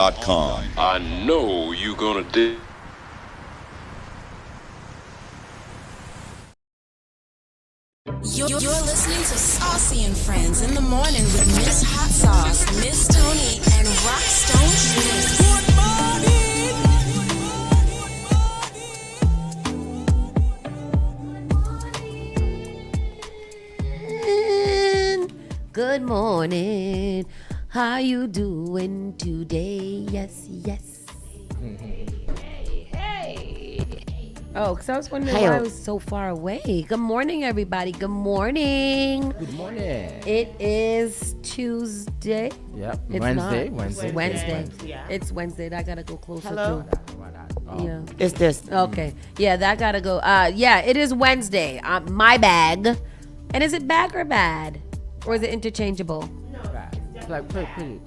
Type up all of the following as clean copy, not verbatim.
Com. I know you gonna dig. You're listening to Saucy and Friends in the morning with Miss Hot Sauce, Miss Tony, and Rockstone Good morning. How you doing today? Yes, yes. Hey. Oh, because I was wondering why I was so far away. Good morning, everybody. Good morning. Good morning. It is Tuesday. Yep. It's Wednesday. not. Wednesday. Yeah. It's Wednesday. I gotta go closer Hello? to. Yeah. It's this. Okay. Yeah, that gotta go. Yeah, it is Wednesday. My bag. And is it bag or bad? Or is it interchangeable? It's like pretty.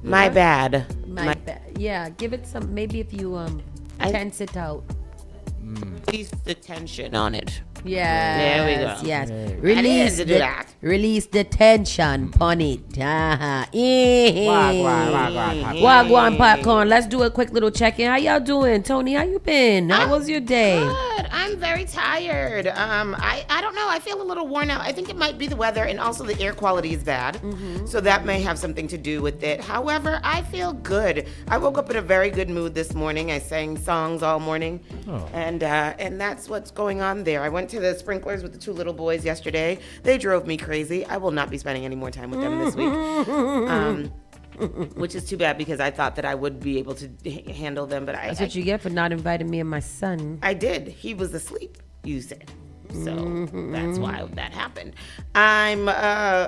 My bad. My bad. Yeah, give it some. Maybe if you tense it out. Release the tension on it. Yes. There we go. Yes. Hey. Release to do that. Release the tension on it. Wagwan popcorn. Let's do a quick little check-in. How y'all doing? Tony, how you been? How was your day? Good. I'm very tired. I don't know. I feel a little worn out. I think it might be the weather, and also the air quality is bad. So that may have something to do with it. However, I feel good. I woke up in a very good mood this morning. I sang songs all morning, and that's what's going on there. I went to the sprinklers with the two little boys yesterday. They drove me crazy. I will not be spending any more time with them this week. Which is too bad because I thought that I would be able to handle them, but That's what you get for not inviting me and my son. I did. He was asleep, you said. So that's why that happened. I'm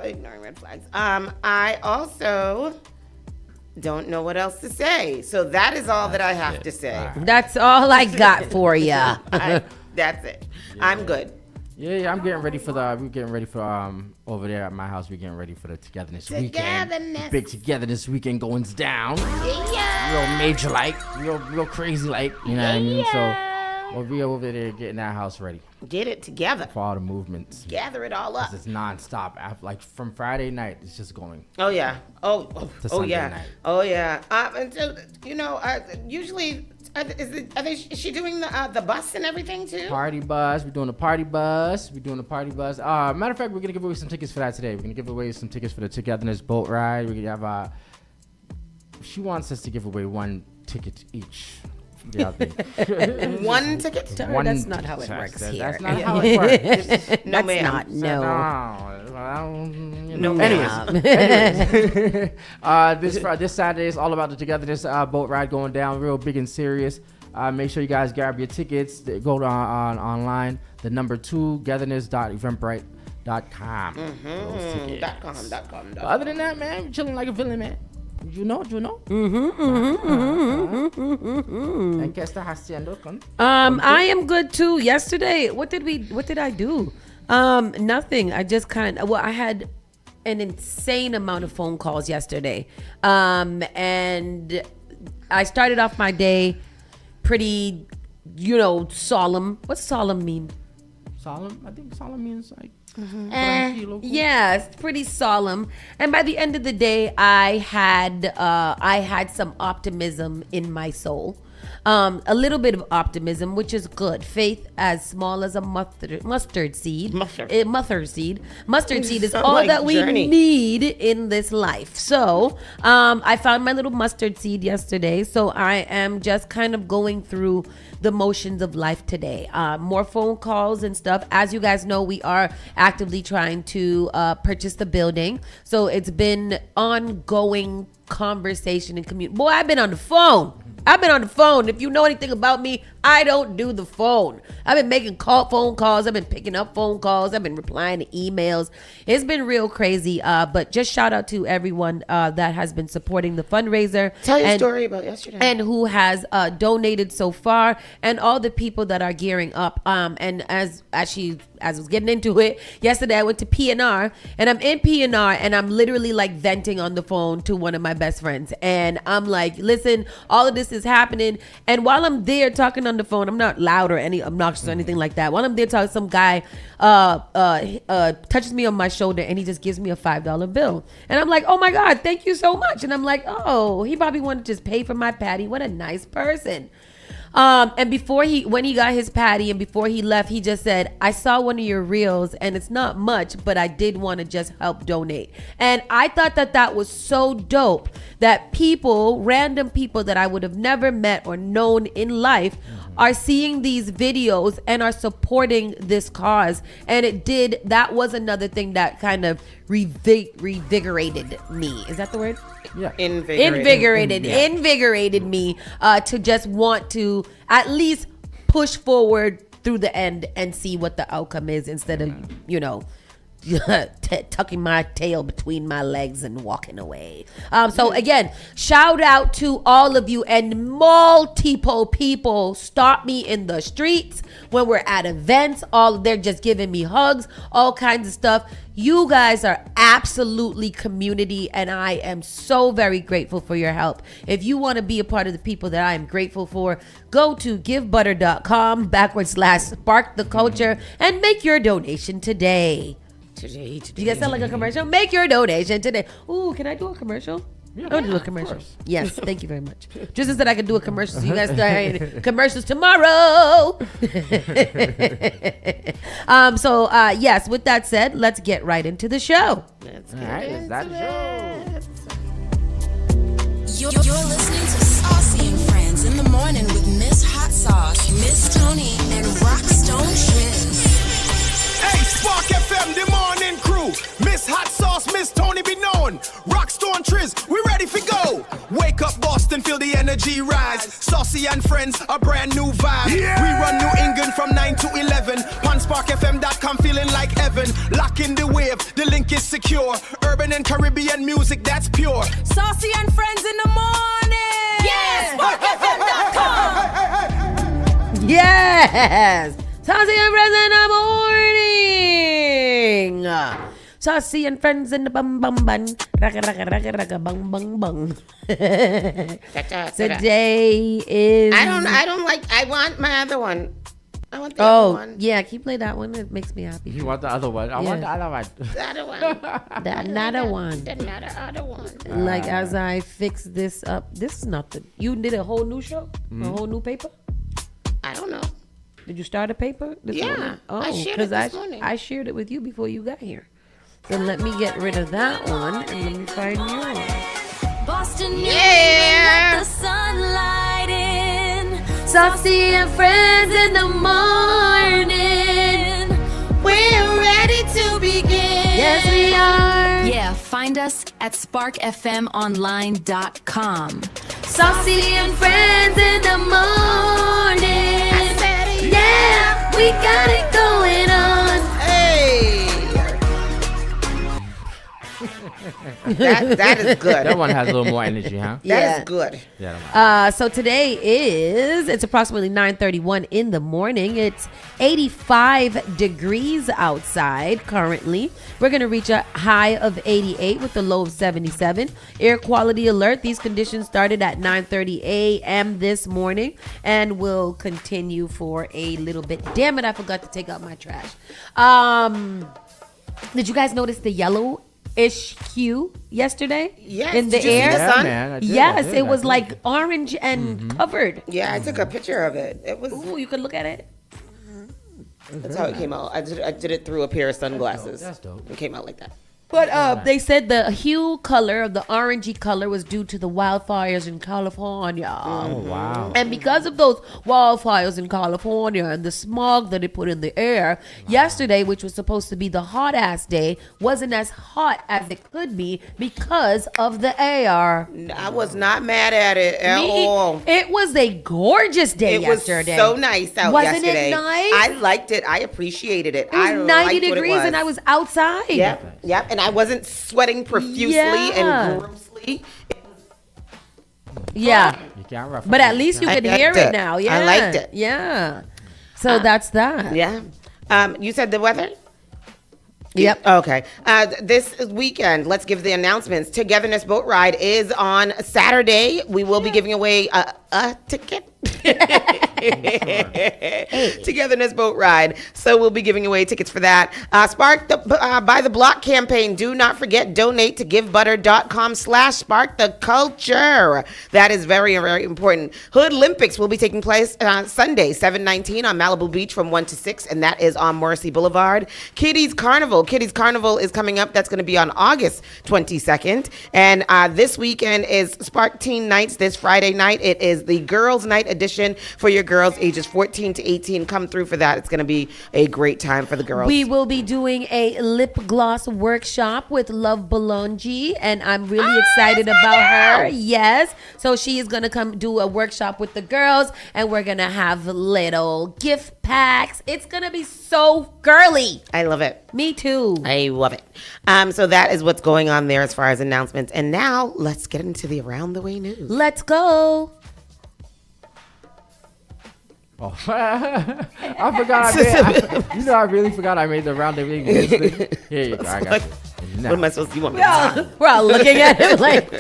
ignoring red flags. I also don't know what else to say. So that is all that I have to say. That's all I got for ya. That's it. I'm good. Yeah, we're getting ready for over there at my house. We're getting ready for the togetherness weekend. Big togetherness weekend goings down. Yeah. Real major like, real crazy like, you know what I mean? So we'll be over there getting that house ready Get it together. for all the movements. Gather it all up. It's nonstop. Like from Friday night, it's just going. Oh yeah. Oh Sunday yeah. night. Oh yeah. And so, usually, is she doing the bus and everything too? Party bus. We're doing a party bus. Matter of fact, we're gonna give away some tickets for that today. We're gonna give away some tickets for the togetherness boat ride. We're gonna have she wants us to give away one ticket each. Yeah, One ticket? That's not how it works here. That's not how it works. No, That's ma'am. not, no. Anyways, this Saturday is all about the togetherness boat ride going down, real big and serious. Make sure you guys grab your tickets. Go on online. The number 2 togetherness.eventbrite.com. .com. But other than that, man, we're chilling like a villain, man. You know. I am good too. Yesterday, what did I do? Nothing. I just I had an insane amount of phone calls yesterday. And I started off my day pretty, solemn. What's solemn mean? Solemn? I think solemn means like Yeah, it's pretty solemn. And by the end of the day, I had some optimism in my soul. A little bit of optimism, which is good. Faith as small as a mustard seed. Mustard seed is all like that we Journey. need in this life. So I found my little mustard seed yesterday. So I am just kind of going through the motions of life today. More phone calls and stuff. As you guys know, we are actively trying to purchase the building. So it's been ongoing conversation and community. Boy, I've been on the phone. If you know anything about me, I don't do the phone. I've been making phone calls. I've been picking up phone calls. I've been replying to emails. It's been real crazy. But just shout out to everyone that has been supporting the fundraiser. Tell your story about yesterday. And who has donated so far, and all the people that are gearing up. And as I was getting into it, yesterday I went to P&R, and I'm in P&R, and I'm literally like venting on the phone to one of my best friends. And I'm like, listen, all of this is happening. And while I'm there talking on the phone. I'm not loud or any obnoxious or anything like that. While I'm there talking, some guy touches me on my shoulder and he just gives me a $5 bill. And I'm like, oh my God, thank you so much. And I'm like, oh, he probably wanted to just pay for my patty. What a nice person. And when he got his patty and before he left, he just said, I saw one of your reels and it's not much, but I did want to just help donate. And I thought that was so dope that random people that I would have never met or known in life are seeing these videos and are supporting this cause. And that was another thing that kind of revigorated me. Is that the word? Yeah. Invigorated me to just want to at least push forward through the end and see what the outcome is instead of, tucking my tail between my legs and walking away. So again, shout out to all of you, and multiple people stop me in the streets when we're at events. They're just giving me hugs, all kinds of stuff. You guys are absolutely community, and I am so very grateful for your help. If you want to be a part of the people that I am grateful for, go to givebutter.com/spark the culture and make your donation today. Today. You guys sound like a commercial? Make your donation today. Ooh, can I do a commercial? Yeah, I'll do a commercial. course. Yes, thank you very much. Just as that I can do a commercial so you guys start hearing commercials tomorrow. Yes, with that said, let's get right into the show. Let's All get right, into is that it. You're listening to Saucy and Friends in the morning with Miss Hot Sauce, Miss Tony, and Rockstone Triz. Hey, Spark FM, the morning crew. Miss Hot Sauce, Miss Tony be known. Rockstone Triz, we ready for go. Wake up Boston, feel the energy rise. Saucy and Friends, a brand new vibe. Yeah. We run New England from 9 to 11. On sparkfm.com, feeling like heaven. Lock in the wave, the link is secure. Urban and Caribbean music, that's pure. Saucy and Friends in the morning. Yes, sparkfm.com. Yes. Saucy and Friends in the morning. Saucy and Friends in the bum bum bun. Raka raka raka raka bung bung bung. Today is. I don't like. I want my other one. I want the other one. Yeah, can you play that one? It makes me happy. You want the other one? I want the other one. The other one. Another one. Another other one. Like as I fix this up. This is not the. You did a whole new show? A whole new paper? I don't know. Did you start a paper this morning? Oh, I shared it this morning. I shared it with you before you got here. Then let me get rid of that one and let me find yours. Boston, Yeah. let the sunlight in. Saucy and Friends in the morning. We're ready to begin. Yes, we are. Yeah, find us at sparkfmonline.com. Saucy and Friends in the morning. I said it. Yeah, we got it going on. Hey. that is good. That one has a little more energy, huh? That is good. Yeah. That one. So today it's approximately 9:31 in the morning. It's 85 degrees outside currently. We're going to reach a high of 88 with a low of 77. Air quality alert. These conditions started at 9:30 a.m. this morning and will continue for a little bit. Damn it, I forgot to take out my trash. Did you guys notice the yellow-ish hue yesterday? Yes. In the Did you see air? the sun? man. I did, Yes, I did, it was I did. like orange and covered. Yeah, I took a picture of it. It was. Ooh, you could look at it. That's how it came out. I did it through a pair of sunglasses. That's dope. It came out like that. But they said the hue color, the orangey color, was due to the wildfires in California. Oh, wow. And because of those wildfires in California and the smog that it put in the air, yesterday, which was supposed to be the hot ass day, wasn't as hot as it could be because of the air. I was not mad at it at all. It was a gorgeous day It was yesterday. so nice out Wasn't yesterday. it nice? I liked it. I appreciated it. It was I 90 liked what it degrees and I was outside. Yep, yep. And I wasn't sweating profusely Yeah. and grossly. Yeah. You can't ruffle But at it. least you I could liked hear it. it now. Yeah. I liked it. Yeah. So that's that. Yeah. You said the weather? Yep. Okay. This weekend, let's give the announcements. Togetherness Boat Ride is on Saturday. We will be giving away a ticket. Togetherness Boat Ride. So we'll be giving away tickets for that. Spark the By the Block campaign. Do not forget, donate to givebutter.com/spark the culture. That is very, very important. Hood Olympics will be taking place Sunday, 7/19 on Malibu Beach from 1 to 6, and that is on Morrissey Boulevard. Kitty's Carnival. Kitty's Carnival is coming up. That's going to be on August 22nd. And this weekend is Spark Teen Nights this Friday night. It is the girls' night edition for your girls ages 14 to 18. Come through for that. It's going to be a great time for the girls. We will be doing a lip gloss workshop with Love Bolonji, and I'm really excited about her. Yes. So she is going to come do a workshop with the girls, and we're going to have little gift packs. It's going to be so girly. I love it. Me too. I love it. So that is what's going on there as far as announcements. And now let's get into the Around the Way news. Let's go. Oh, I forgot. I really forgot I made the Around the Way news thing. Here you go. I got you. What am I supposed to do? We're all looking at him like,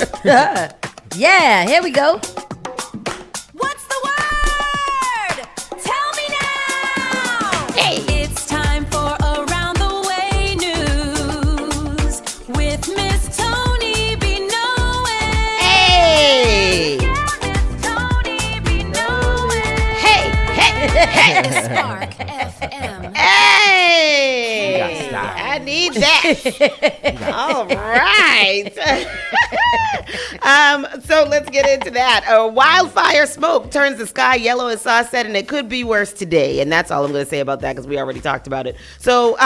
yeah, here we go. What's the word? Tell me now. Hey. It's time for Around the Way news with Miss Tony B. Knowing. Hey. Miss Tony B. Knowing. Hey. Hey. Spark FM. Hey. gotta stop. I need that. All right. So let's get into that. Wildfire smoke turns the sky yellow, as Sauce said, and it could be worse today. And that's all I'm going to say about that because we already talked about it. So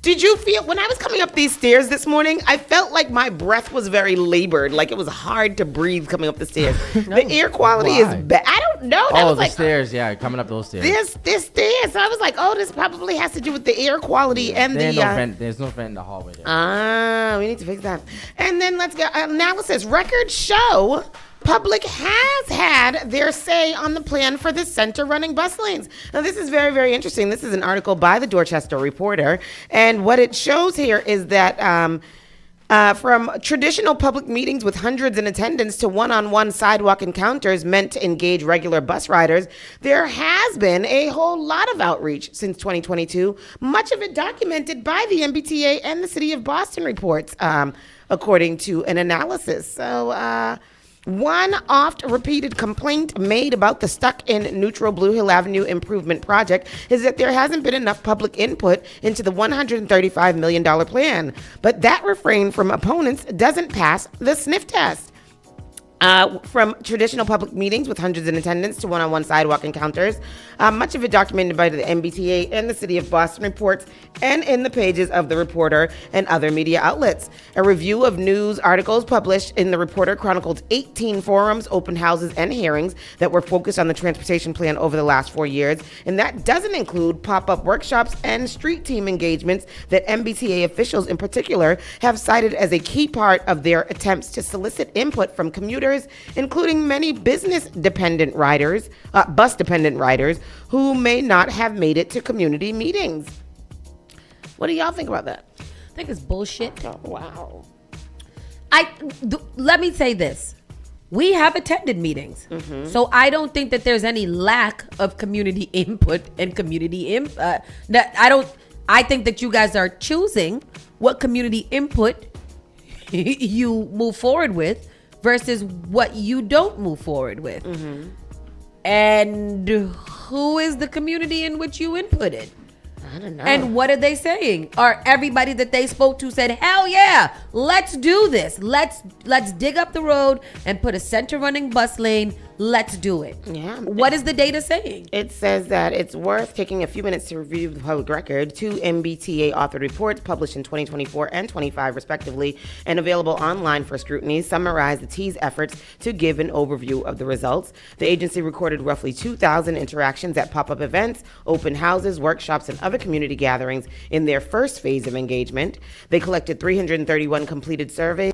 did you feel, when I was coming up these stairs this morning, I felt like my breath was very labored, like it was hard to breathe coming up the stairs. The air quality is bad. I don't know. That was the like, stairs, yeah, coming up those stairs. This stairs. So I was like, oh, this probably has to do with the air quality and There's the... there's no vent in the hallway there. We need to fix that. And then let's get analysis. Records show public has had their say on the plan for the center running bus lanes. Now, this is very, very interesting. This is an article by the Dorchester Reporter. And what it shows here is that from traditional public meetings with hundreds in attendance to one-on-one sidewalk encounters meant to engage regular bus riders, there has been a whole lot of outreach since 2022, much of it documented by the MBTA and the City of Boston reports, according to an analysis. So, one oft-repeated complaint made about the stuck in neutral Blue Hill Avenue improvement project is that there hasn't been enough public input into the $135 million plan. But that refrain from opponents doesn't pass the sniff test. From traditional public meetings with hundreds in attendance to one-on-one sidewalk encounters, much of it documented by the MBTA and the City of Boston reports and in the pages of the Reporter and other media outlets. A review of news articles published in the Reporter chronicled 18 forums, open houses, and hearings that were focused on the transportation plan over the last 4 years, and that doesn't include pop-up workshops and street team engagements that MBTA officials in particular have cited as a key part of their attempts to solicit input from commuters, including many business-dependent riders, bus-dependent riders, who may not have made it to community meetings. What do y'all think about that? I think it's bullshit. Oh, wow. Let me say this. We have attended meetings. Mm-hmm. So I don't think that there's any lack of community input and community I think that you guys are choosing what community input you move forward with versus what you don't move forward with. Mm-hmm. And who is the community in which you inputted? I don't know. And what are they saying? Or everybody that they spoke to said, hell yeah, let's do this. Let's dig up the road and put a center running bus lane. Let's do it. Yeah. What is the data saying? It says that it's worth taking a few minutes to review the public record. 2 MBTA authored reports published in 2024 and 25 respectively and available online for scrutiny summarize the T's efforts to give an overview of the results. The agency recorded roughly 2,000 interactions at pop-up events, open houses, workshops, and other community gatherings in their first phase of engagement. They collected 331 completed surveys.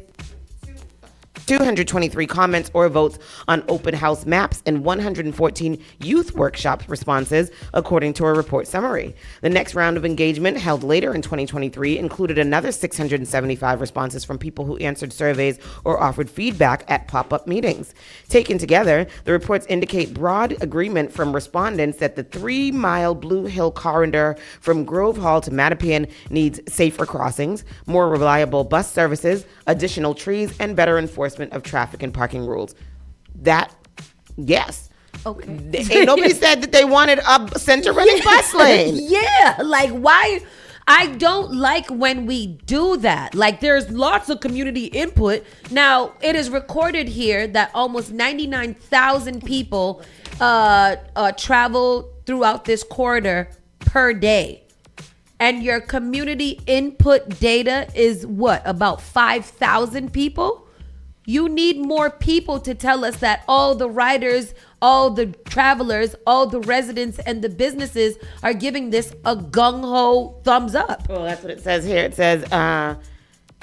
223 comments or votes on open house maps, and 114 youth workshop responses, according to a report summary. The next round of engagement, held later in 2023, included another 675 responses from people who answered surveys or offered feedback at pop-up meetings. Taken together, the reports indicate broad agreement from respondents that the 3-mile Blue Hill corridor from Grove Hall to Mattapan needs safer crossings, more reliable bus services, additional trees, and better enforcement of traffic and parking rules. That, yes. Okay. Ain't nobody said that they wanted a center running bus lane. Yeah, like why? I don't like when we do that. Like there's lots of community input. Now, it is recorded here that almost 99,000 people travel throughout this corridor per day. And your community input data is what? About 5,000 people? You need more people to tell us that all the riders, all the travelers, all the residents, and the businesses are giving this a gung-ho thumbs up. Well, that's what it says here. It says,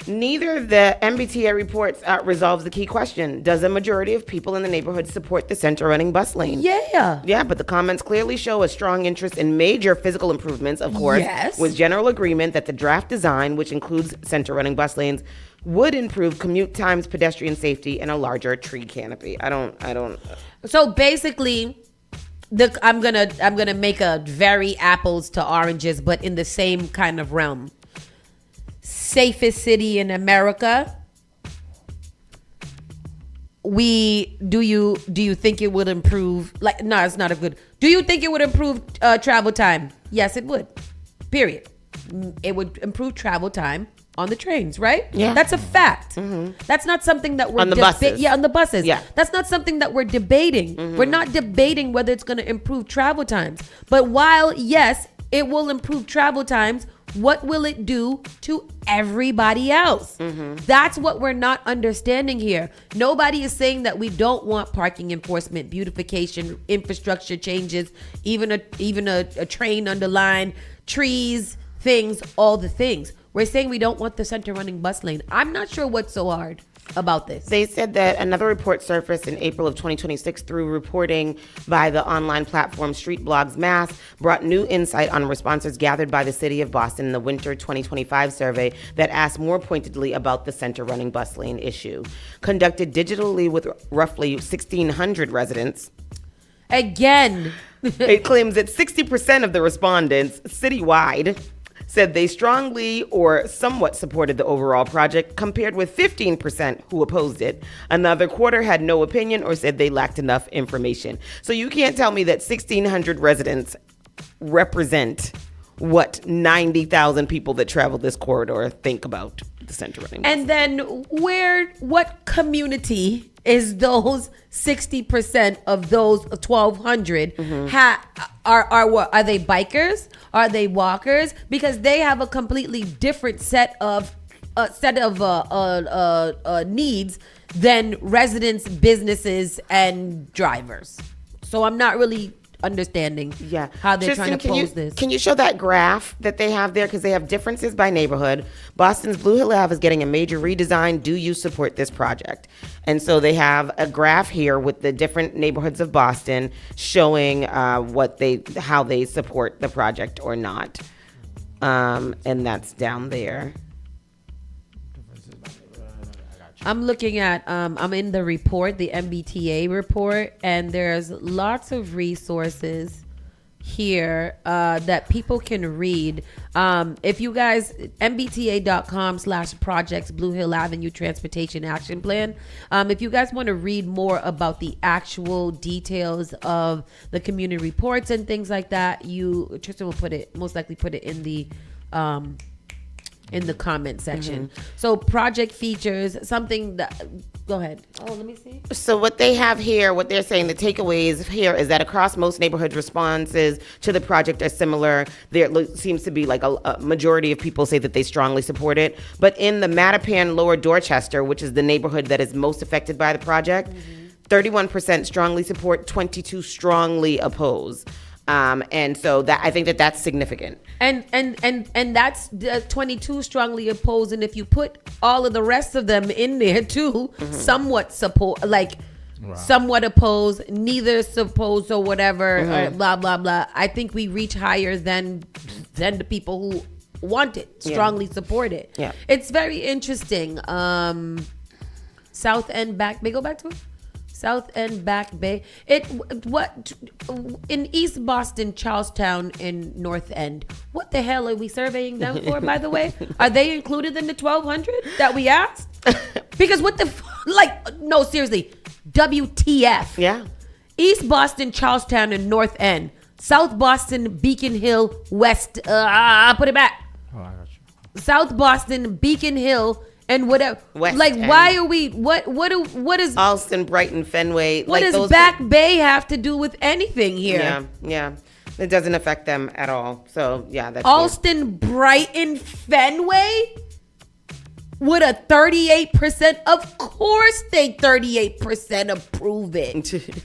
neither the MBTA reports resolves the key question. Does a majority of people in the neighborhood support the center running bus lane? Yeah. Yeah, but the comments clearly show a strong interest in major physical improvements, of course, Yes. with general agreement that the draft design, which includes center running bus lanes, would improve commute times, pedestrian safety, and a larger tree canopy. I don't. So basically, I'm gonna make a very apples to oranges, but in the same kind of realm. Safest city in America. Do you think it would improve? Like, no, it's not a good. Do you think it would improve travel time? Yes, it would. Period. It would improve travel time on the trains, right? Yeah. That's a fact. That's not something that we're On the buses. Yeah, on the buses. Yeah. That's not something that we're debating. We're not debating whether it's going to improve travel times. But while, yes, it will improve travel times, what will it do to everybody else? That's what we're not understanding here. Nobody is saying that we don't want parking enforcement, beautification, infrastructure changes, even a train underline, trees, things, all the things. We're saying we don't want the center running bus lane. I'm not sure what's so hard about this. They said that another report surfaced in April of 2026 through reporting by the online platform Street Blogs Mass, brought new insight on responses gathered by the city of Boston in the winter 2025 survey that asked more pointedly about the center running bus lane issue. Conducted digitally with roughly 1,600 residents. Again. It claims that 60% of the respondents citywide said they strongly or somewhat supported the overall project, compared with 15% who opposed it. Another quarter had no opinion or said they lacked enough information. So you can't tell me that 1,600 residents represent what 90,000 people that travel this corridor think about the center running. And then what community is those 60% of those 1,200 are they bikers? Are they walkers? Because they have a completely different set of needs than residents, businesses, and drivers. So I'm not really understanding how they're trying to pose this. Can you show that graph that they have there? Because they have differences by neighborhood. Boston's Blue Hill Ave is getting a major redesign. Do you support this project? And so they have a graph here with the different neighborhoods of Boston showing how they support the project or not. And that's down there. I'm looking at, I'm in the report, the MBTA report, and there's lots of resources here that people can read. If you guys, mbta.com/projects Blue Hill Avenue Transportation Action Plan. If you guys want to read more about the actual details of the community reports and things like that, Tristan will most likely put it in the comment section. So project features something that, go ahead. Oh, let me see. So what they have here, what they're saying, the takeaways here is that across most neighborhoods, responses to the project are similar. There seems to be like a majority of people say that they strongly support it. But in the Mattapan Lower Dorchester, which is the neighborhood that is most affected by the project, 31% strongly support, 22 strongly oppose. And so that I think that that's significant. And that's 22 strongly opposed. And if you put all of the rest of them in there too, somewhat support, like somewhat opposed, neither supposed or whatever, blah blah blah. I think we reach higher than the people who want it, strongly support it. Yeah, it's very interesting. South End Back Bay. Go back to it. South End Back Bay. What in East Boston, Charlestown, and North End? What the hell are we surveying them for? By the way, are they included in the 1,200 that we asked? Because what the no, seriously, WTF? Yeah. East Boston, Charlestown, and North End. South Boston, Beacon Hill, West. Put it back. Oh, I got you. South Boston, Beacon Hill. And whatever, West why are we? What is Alston, Brighton, Fenway? What does Back Bay have to do with anything here? Yeah, it doesn't affect them at all. So yeah, that's Alston, Brighton, Fenway with a 38%. Of course, they 38% approve it.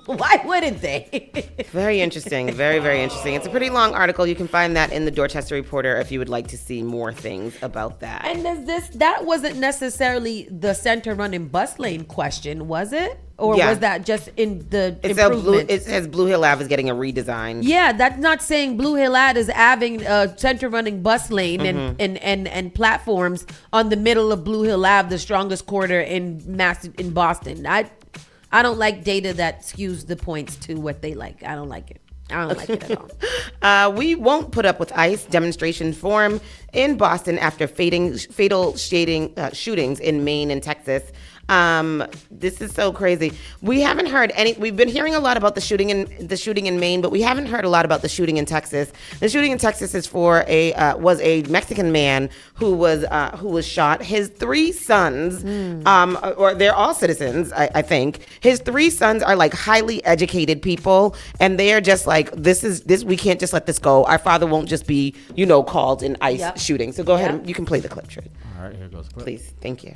Why wouldn't they? Very interesting. Very, very interesting. It's a pretty long article. You can find that in the Dorchester Reporter if you would like to see more things about that. And that wasn't necessarily the center running bus lane question, was it? Or was that just in the improvements? It says Blue Hill Ave is getting a redesign. Yeah, that's not saying Blue Hill Ave is having a center running bus lane and platforms on the middle of Blue Hill Ave, the strongest corridor in Boston. I don't like data that skews the points to what they like. I don't like it. I don't like it at all. We won't put up with ICE. Demonstrations form in Boston after fatal shootings in Maine and Texas. This is so crazy. We haven't heard any. We've been hearing a lot about the shooting in Maine, but we haven't heard a lot about the shooting in Texas. The shooting in Texas is was a Mexican man who was shot. His three sons, or they're all citizens, I think. His three sons are like highly educated people, and they are just like, this. We can't just let this go. Our father won't just be, called in ICE shooting. So go ahead, you can play the clip, Trey. All right, here goes. Please, thank you.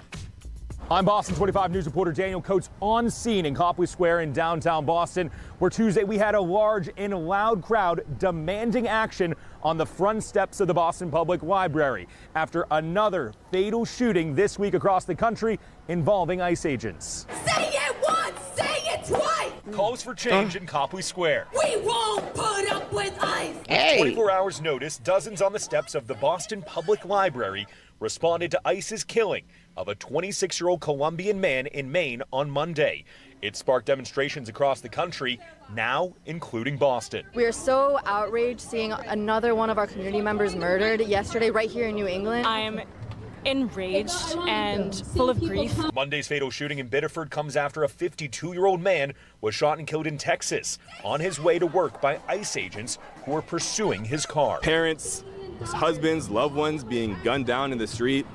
I'm Boston 25 News reporter Daniel Coates on scene in Copley Square in downtown Boston, where Tuesday we had a large and loud crowd demanding action on the front steps of the Boston Public Library after another fatal shooting this week across the country involving ICE agents. Say it once, say it twice. Calls for change in Copley Square. We won't put up with ICE. Hey. 24 hours notice, dozens on the steps of the Boston Public Library responded to ICE's killing of a 26-year-old Colombian man in Maine on Monday. It sparked demonstrations across the country, now including Boston. We are so outraged seeing another one of our community members murdered yesterday right here in New England. I'm enraged and full of grief. Monday's fatal shooting in Biddeford comes after a 52-year-old man was shot and killed in Texas on his way to work by ICE agents who were pursuing his car. Parents, husbands, loved ones being gunned down in the street.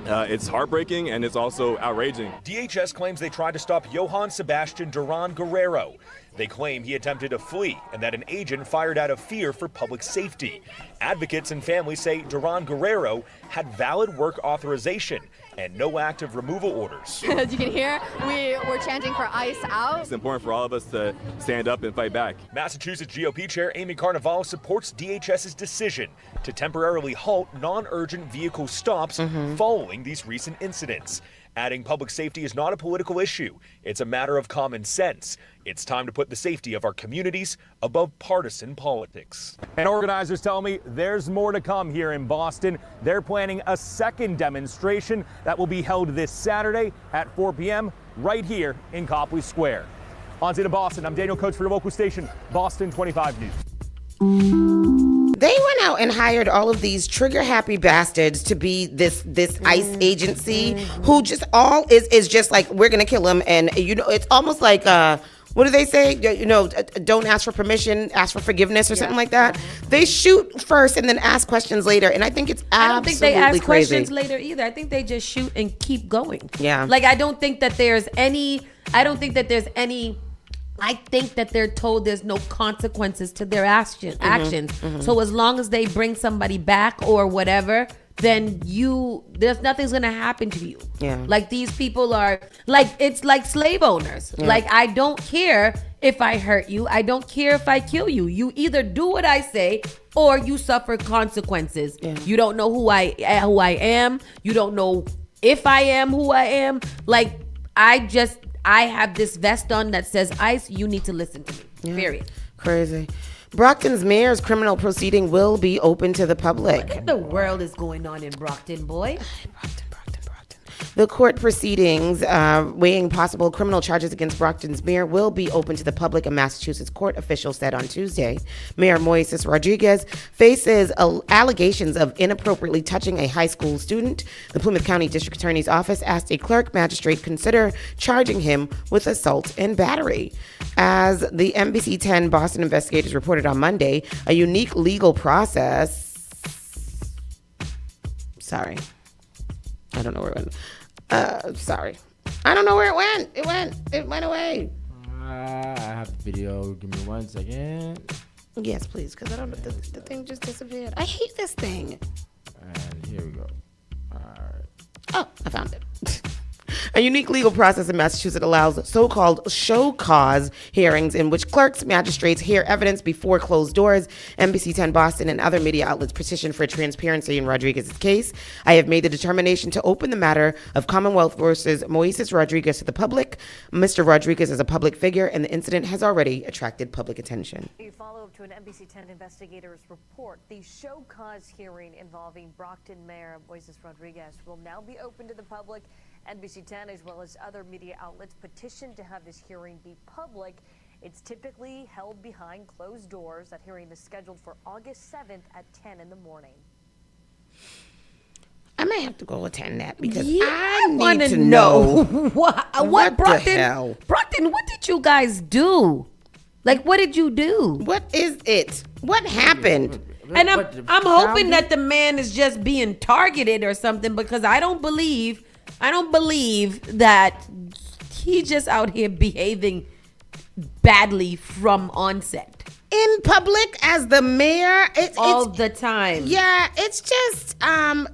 It's heartbreaking and it's also outraging. DHS claims they tried to stop Johann Sebastian Duran Guerrero. They claim he attempted to flee and that an agent fired out of fear for public safety. Advocates and families say Duran Guerrero had valid work authorization and no active removal orders. As you can hear, we're chanting for ICE out. It's important for all of us to stand up and fight back. Massachusetts GOP Chair Amy Carnevale supports DHS's decision to temporarily halt non-urgent vehicle stops following these recent incidents, adding public safety is not a political issue. It's a matter of common sense. It's time to put the safety of our communities above partisan politics. And organizers tell me there's more to come here in Boston. They're planning a second demonstration that will be held this Saturday at 4 p.m. right here in Copley Square. On to Boston, I'm Daniel Coates for your local station, Boston 25 News. They went out and hired all of these trigger-happy bastards to be this ICE agency who just is just like, we're gonna kill him, and it's almost like what do they say? Don't ask for permission, ask for forgiveness or something like that. They shoot first and then ask questions later, and I think it's absolutely crazy. I don't think they ask questions later either. I think they just shoot and keep going. Yeah. Like I think that they're told there's no consequences to their actions. So as long as they bring somebody back or whatever, then there's nothing's gonna happen to you. Yeah. Like these people are like, it's like slave owners. Yeah. Like I don't care if I hurt you. I don't care if I kill you. You either do what I say or you suffer consequences. Yeah. You don't know who I am. You don't know if I am who I am. Like, I have this vest on that says ICE. You need to listen to me. Yeah. Period. Crazy. Brockton's mayor's criminal proceeding will be open to the public. What in the world is going on in Brockton, boy? Brockton. The court proceedings weighing possible criminal charges against Brockton's mayor will be open to the public, a Massachusetts court official said on Tuesday. Mayor Moises Rodriguez faces allegations of inappropriately touching a high school student. The Plymouth County District Attorney's Office asked a clerk magistrate consider charging him with assault and battery. As the NBC 10 Boston investigators reported on Monday, a unique legal process. Sorry. I don't know where it went. Sorry. I don't know where it went. It went away. I have the video. Give me 1 second. Yes, please, because I don't know. The thing just disappeared. I hate this thing. And here we go. All right. Oh, I found it. A unique legal process in Massachusetts allows so-called show cause hearings in which clerks, magistrates hear evidence before closed doors. NBC 10 Boston and other media outlets petitioned for transparency in Rodriguez's case. I have made the determination to open the matter of Commonwealth versus Moises Rodriguez to the public. Mr. Rodriguez is a public figure, and the incident has already attracted public attention. You follow up to an NBC 10 investigators report. The show cause hearing involving Brockton Mayor Moises Rodriguez will now be open to the public. NBC 10, as well as other media outlets, petitioned to have this hearing be public. It's typically held behind closed doors. That hearing is scheduled for August 7th at 10 in the morning. I may have to go attend that because Yeah, I want need to to know what Brockton, the hell. Brockton, what did you guys do? Like, what did you do? What is it? What happened? And I'm hoping that the man is just being targeted or something, because I don't believe that he's just out here behaving badly from onset. In public as the mayor, All the time. Yeah, it's just I'm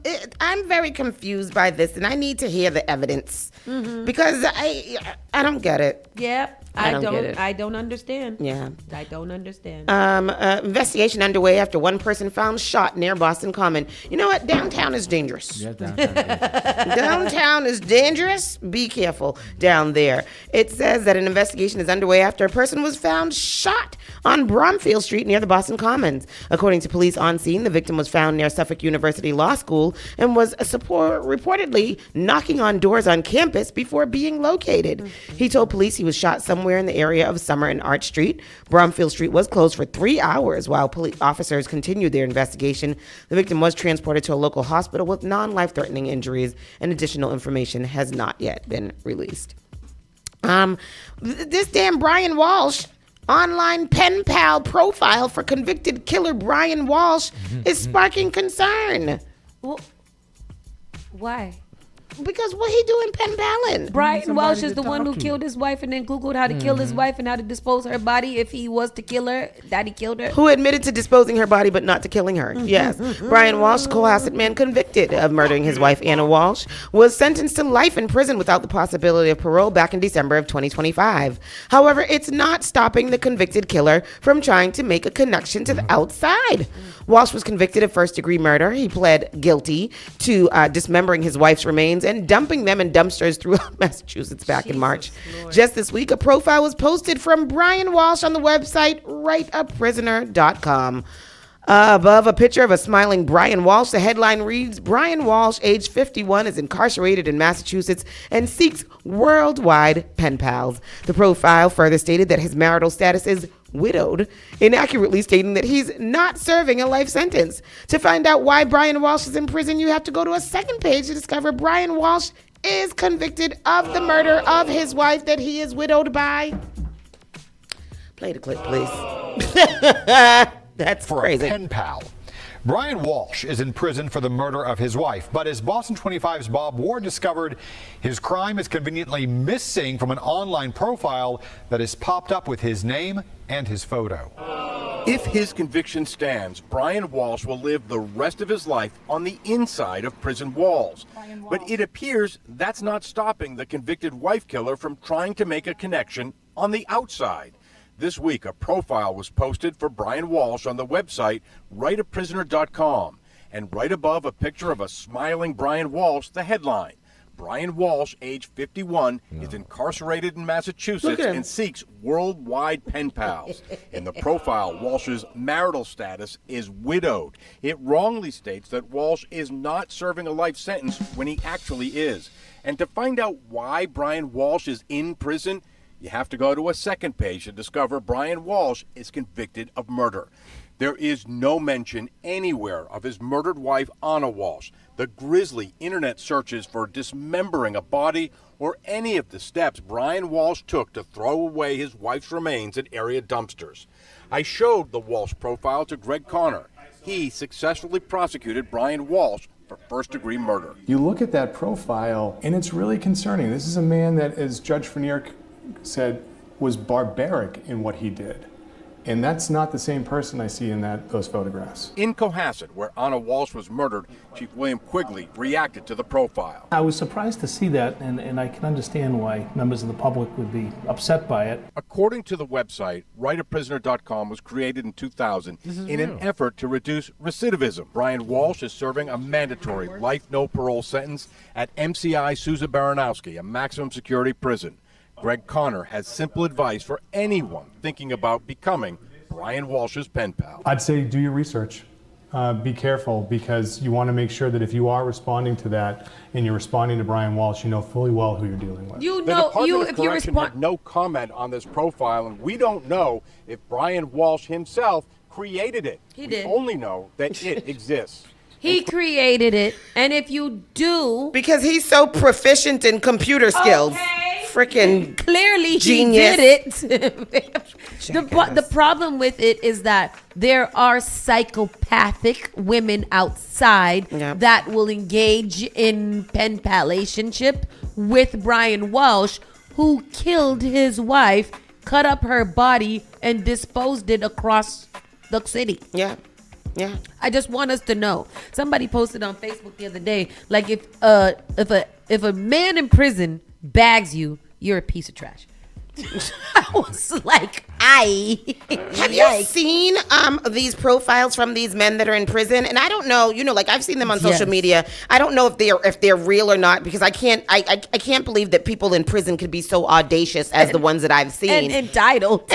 very confused by this, and I need to hear the evidence because I don't get it. Yeah, I don't get it. I don't understand. Yeah. I don't understand. Investigation underway after one person found shot near Boston Common. You know what? Downtown is dangerous. Yeah, downtown. Downtown is dangerous. Be careful down there. It says that an investigation is underway after a person was found shot on Bromfield Street near the Boston Commons. According to police on scene, the victim was found near Suffolk University Law School and was reportedly knocking on doors on campus before being located. He told police he was shot somewhere in the area of Summer and Arch Street. Bromfield Street was closed for 3 hours while police officers continued their investigation. The victim was transported to a local hospital with non-life-threatening injuries, and additional information has not yet been released. This damn Brian Walsh online pen pal profile for convicted killer Brian Walsh is sparking concern. Well, why? Because what he doing pen paling? Brian Walsh is the one who killed his wife and then Googled how to kill his wife and how to dispose her body if he was to kill her, that he killed her. Who admitted to disposing her body but not to killing her. Yes. Brian Walsh, Cohasset man convicted of murdering his wife, Anna Walsh, was sentenced to life in prison without the possibility of parole back in December of 2025. However, it's not stopping the convicted killer from trying to make a connection to the outside. Walsh was convicted of first-degree murder. He pled guilty to dismembering his wife's remains and dumping them in dumpsters throughout Massachusetts back in March. Lord. Just this week, a profile was posted from Brian Walsh on the website writeaprisoner.com. Above a picture of a smiling Brian Walsh, the headline reads, Brian Walsh, age 51, is incarcerated in Massachusetts and seeks worldwide pen pals. The profile further stated that his marital status is widowed, inaccurately stating that he's not serving a life sentence. To find out why Brian Walsh is in prison, you have to go to a second page to discover Brian Walsh is convicted of the murder of his wife that he is widowed by. Play the clip, please. That's for crazy. A pen pal. Brian Walsh is in prison for the murder of his wife, but as Boston 25's Bob Ward discovered, his crime is conveniently missing from an online profile that has popped up with his name and his photo. If his conviction stands, Brian Walsh will live the rest of his life on the inside of prison walls. But it appears that's not stopping the convicted wife killer from trying to make a connection on the outside. This week, a profile was posted for Brian Walsh on the website writeaprisoner.com. And right above a picture of a smiling Brian Walsh, the headline, Brian Walsh, age 51, is incarcerated in Massachusetts and seeks worldwide pen pals. In the profile, Walsh's marital status is widowed. It wrongly states that Walsh is not serving a life sentence when he actually is. And to find out why Brian Walsh is in prison, you have to go to a second page to discover Brian Walsh is convicted of murder. There is no mention anywhere of his murdered wife, Anna Walsh, the grisly internet searches for dismembering a body, or any of the steps Brian Walsh took to throw away his wife's remains at area dumpsters. I showed the Walsh profile to Greg Conner. He successfully prosecuted Brian Walsh for first-degree murder. You look at that profile, and it's really concerning. This is a man that, as Judge Frenier said, was barbaric in what he did. And that's not the same person I see in those photographs. In Cohasset, where Anna Walsh was murdered, Chief William Quigley reacted to the profile. I was surprised to see that, and I can understand why members of the public would be upset by it. According to the website, writeaprisoner.com was created in 2000 in an effort to reduce recidivism. Brian Walsh is serving a mandatory life no parole sentence at MCI Sousa Baranowski, a maximum security prison. Greg Conner has simple advice for anyone thinking about becoming Brian Walsh's pen pal. I'd say do your research. Be careful, because you want to make sure that if you are responding to that and you're responding to Brian Walsh, you know fully well who you're dealing with. The Department of Correction had no comment on this profile, and we don't know if Brian Walsh himself created it. He did. We only know that it exists. He created it, and if you do, because he's so proficient in computer skills. Freaking clearly genius. He did it. The problem with it is that there are psychopathic women outside that will engage in pen palationship with Brian Walsh, who killed his wife, cut up her body, and disposed it across the city. Yeah. I just want us to know. Somebody posted on Facebook the other day, like if a man in prison bags you, you're a piece of trash. I was like, have you seen these profiles from these men that are in prison? And I don't know, like I've seen them on social media. I don't know if they're real or not, because I can't believe that people in prison could be so audacious as the ones that I've seen. And entitled,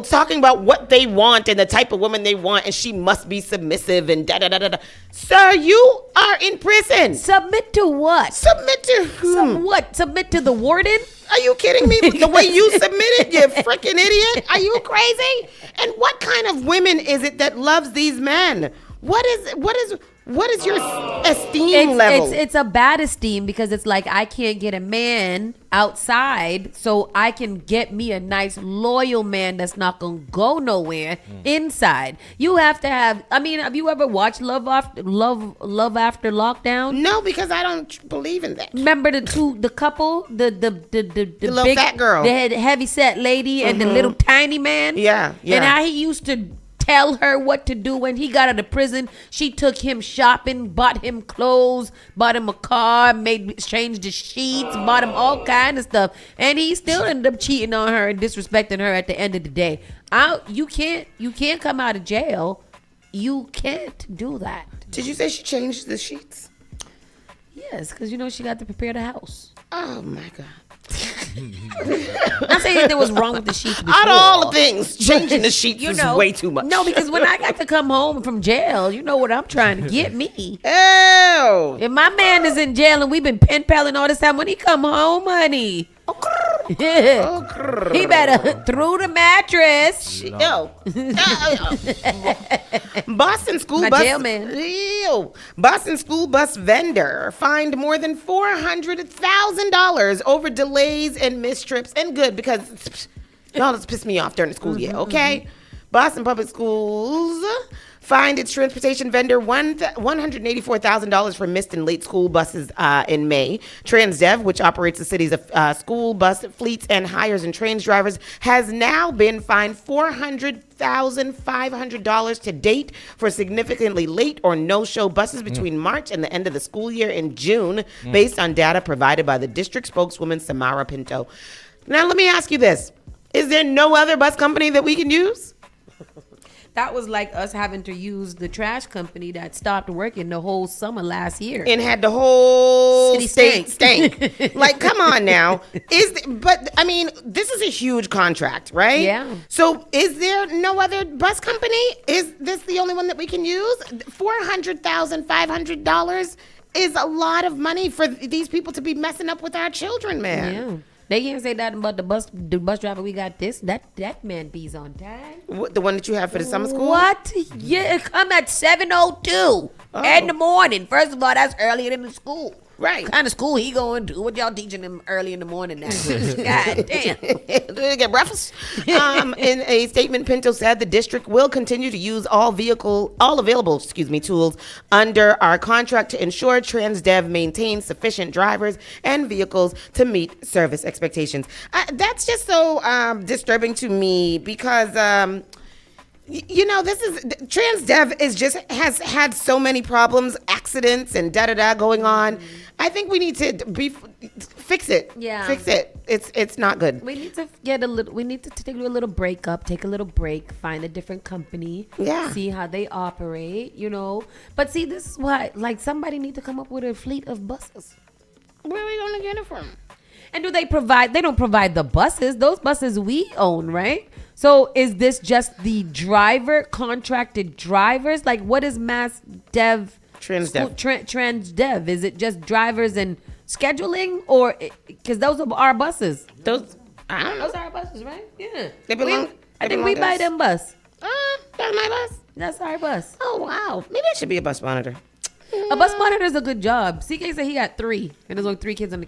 talking about what they want and the type of woman they want, and she must be submissive and da da da da da. Sir, you are in prison. Submit to what? Submit to whom? What? Submit to the warden? Are you kidding me? The way you submitted, you freaking idiot. Are you crazy? And what kind of women is it that loves these men? What is your esteem level? It's a bad esteem, because it's like, I can't get a man outside, so I can get me a nice loyal man that's not gonna go nowhere inside. You have to have. I mean, have you ever watched Love After Lockdown? No, because I don't believe in that. Remember the couple, the little big, fat girl, the heavy set lady, and the little tiny man. Yeah. And how he used to tell her what to do when he got out of prison. She took him shopping, bought him clothes, bought him a car, changed the sheets, bought him all kind of stuff, and he still ended up cheating on her and disrespecting her at the end of the day. You can't come out of jail. You can't do that. Did you say she changed the sheets? Yes, because she got to prepare the house. Oh my God. I'm saying there was wrong with the sheets before. Out of all the things, changing the sheets is way too much. No, because when I got to come home from jail, you know what I'm trying to get me. Ew. If my man is in jail and we've been pen paling all this time, when he come home, honey, he better through the mattress. Boston school bus vendor fined more than $400,000 over delays and missed trips. And good, because y'all just pissed me off during the school year, okay? Boston Public Schools fined its transportation vendor $184,000 for missed and late school buses in May. Transdev, which operates the city's school bus fleets and hires and trains drivers, has now been fined $400,500 to date for significantly late or no-show buses between March and the end of the school year in June, based on data provided by the district spokeswoman, Samara Pinto. Now, let me ask you this. Is there no other bus company that we can use? That was like us having to use the trash company that stopped working the whole summer last year and had the whole city state stink. Like, come on now. But I mean, this is a huge contract, right? Yeah. So is there no other bus company? Is this the only one that we can use? $400,500 is a lot of money for these people to be messing up with our children, man. Yeah. They can't say that about the bus driver we got that man bees on time. What, the one that you have for the summer school? What? Yeah, come at 7:02 in the morning. First of all, that's earlier than the school. Right. What kind of school he going to? What y'all teaching him early in the morning now? God damn. Do they get breakfast? In a statement, Pinto said the district will continue to use all available tools under our contract to ensure TransDev maintains sufficient drivers and vehicles to meet service expectations. That's just so disturbing to me because this is TransDev has had so many problems, accidents, and going on. I think we need to fix it. Yeah, fix it. It's not good. We need to take a little break up, take a little break, find a different company. Yeah, see how they operate. But see, this is why somebody need to come up with a fleet of buses. Where are we going to get it from? And do they provide? They don't provide the buses. Those buses we own, right? So is this just the contracted drivers? Like, what is TransDev? Is it just drivers and scheduling, or because those are our buses? Those I don't know. Those are our buses, right? Yeah. I think we buy them bus. That's my bus. That's our bus. Oh wow. Maybe I should be a bus monitor. A bus monitor is a good job. CK said he got 3, and there's only 3 kids on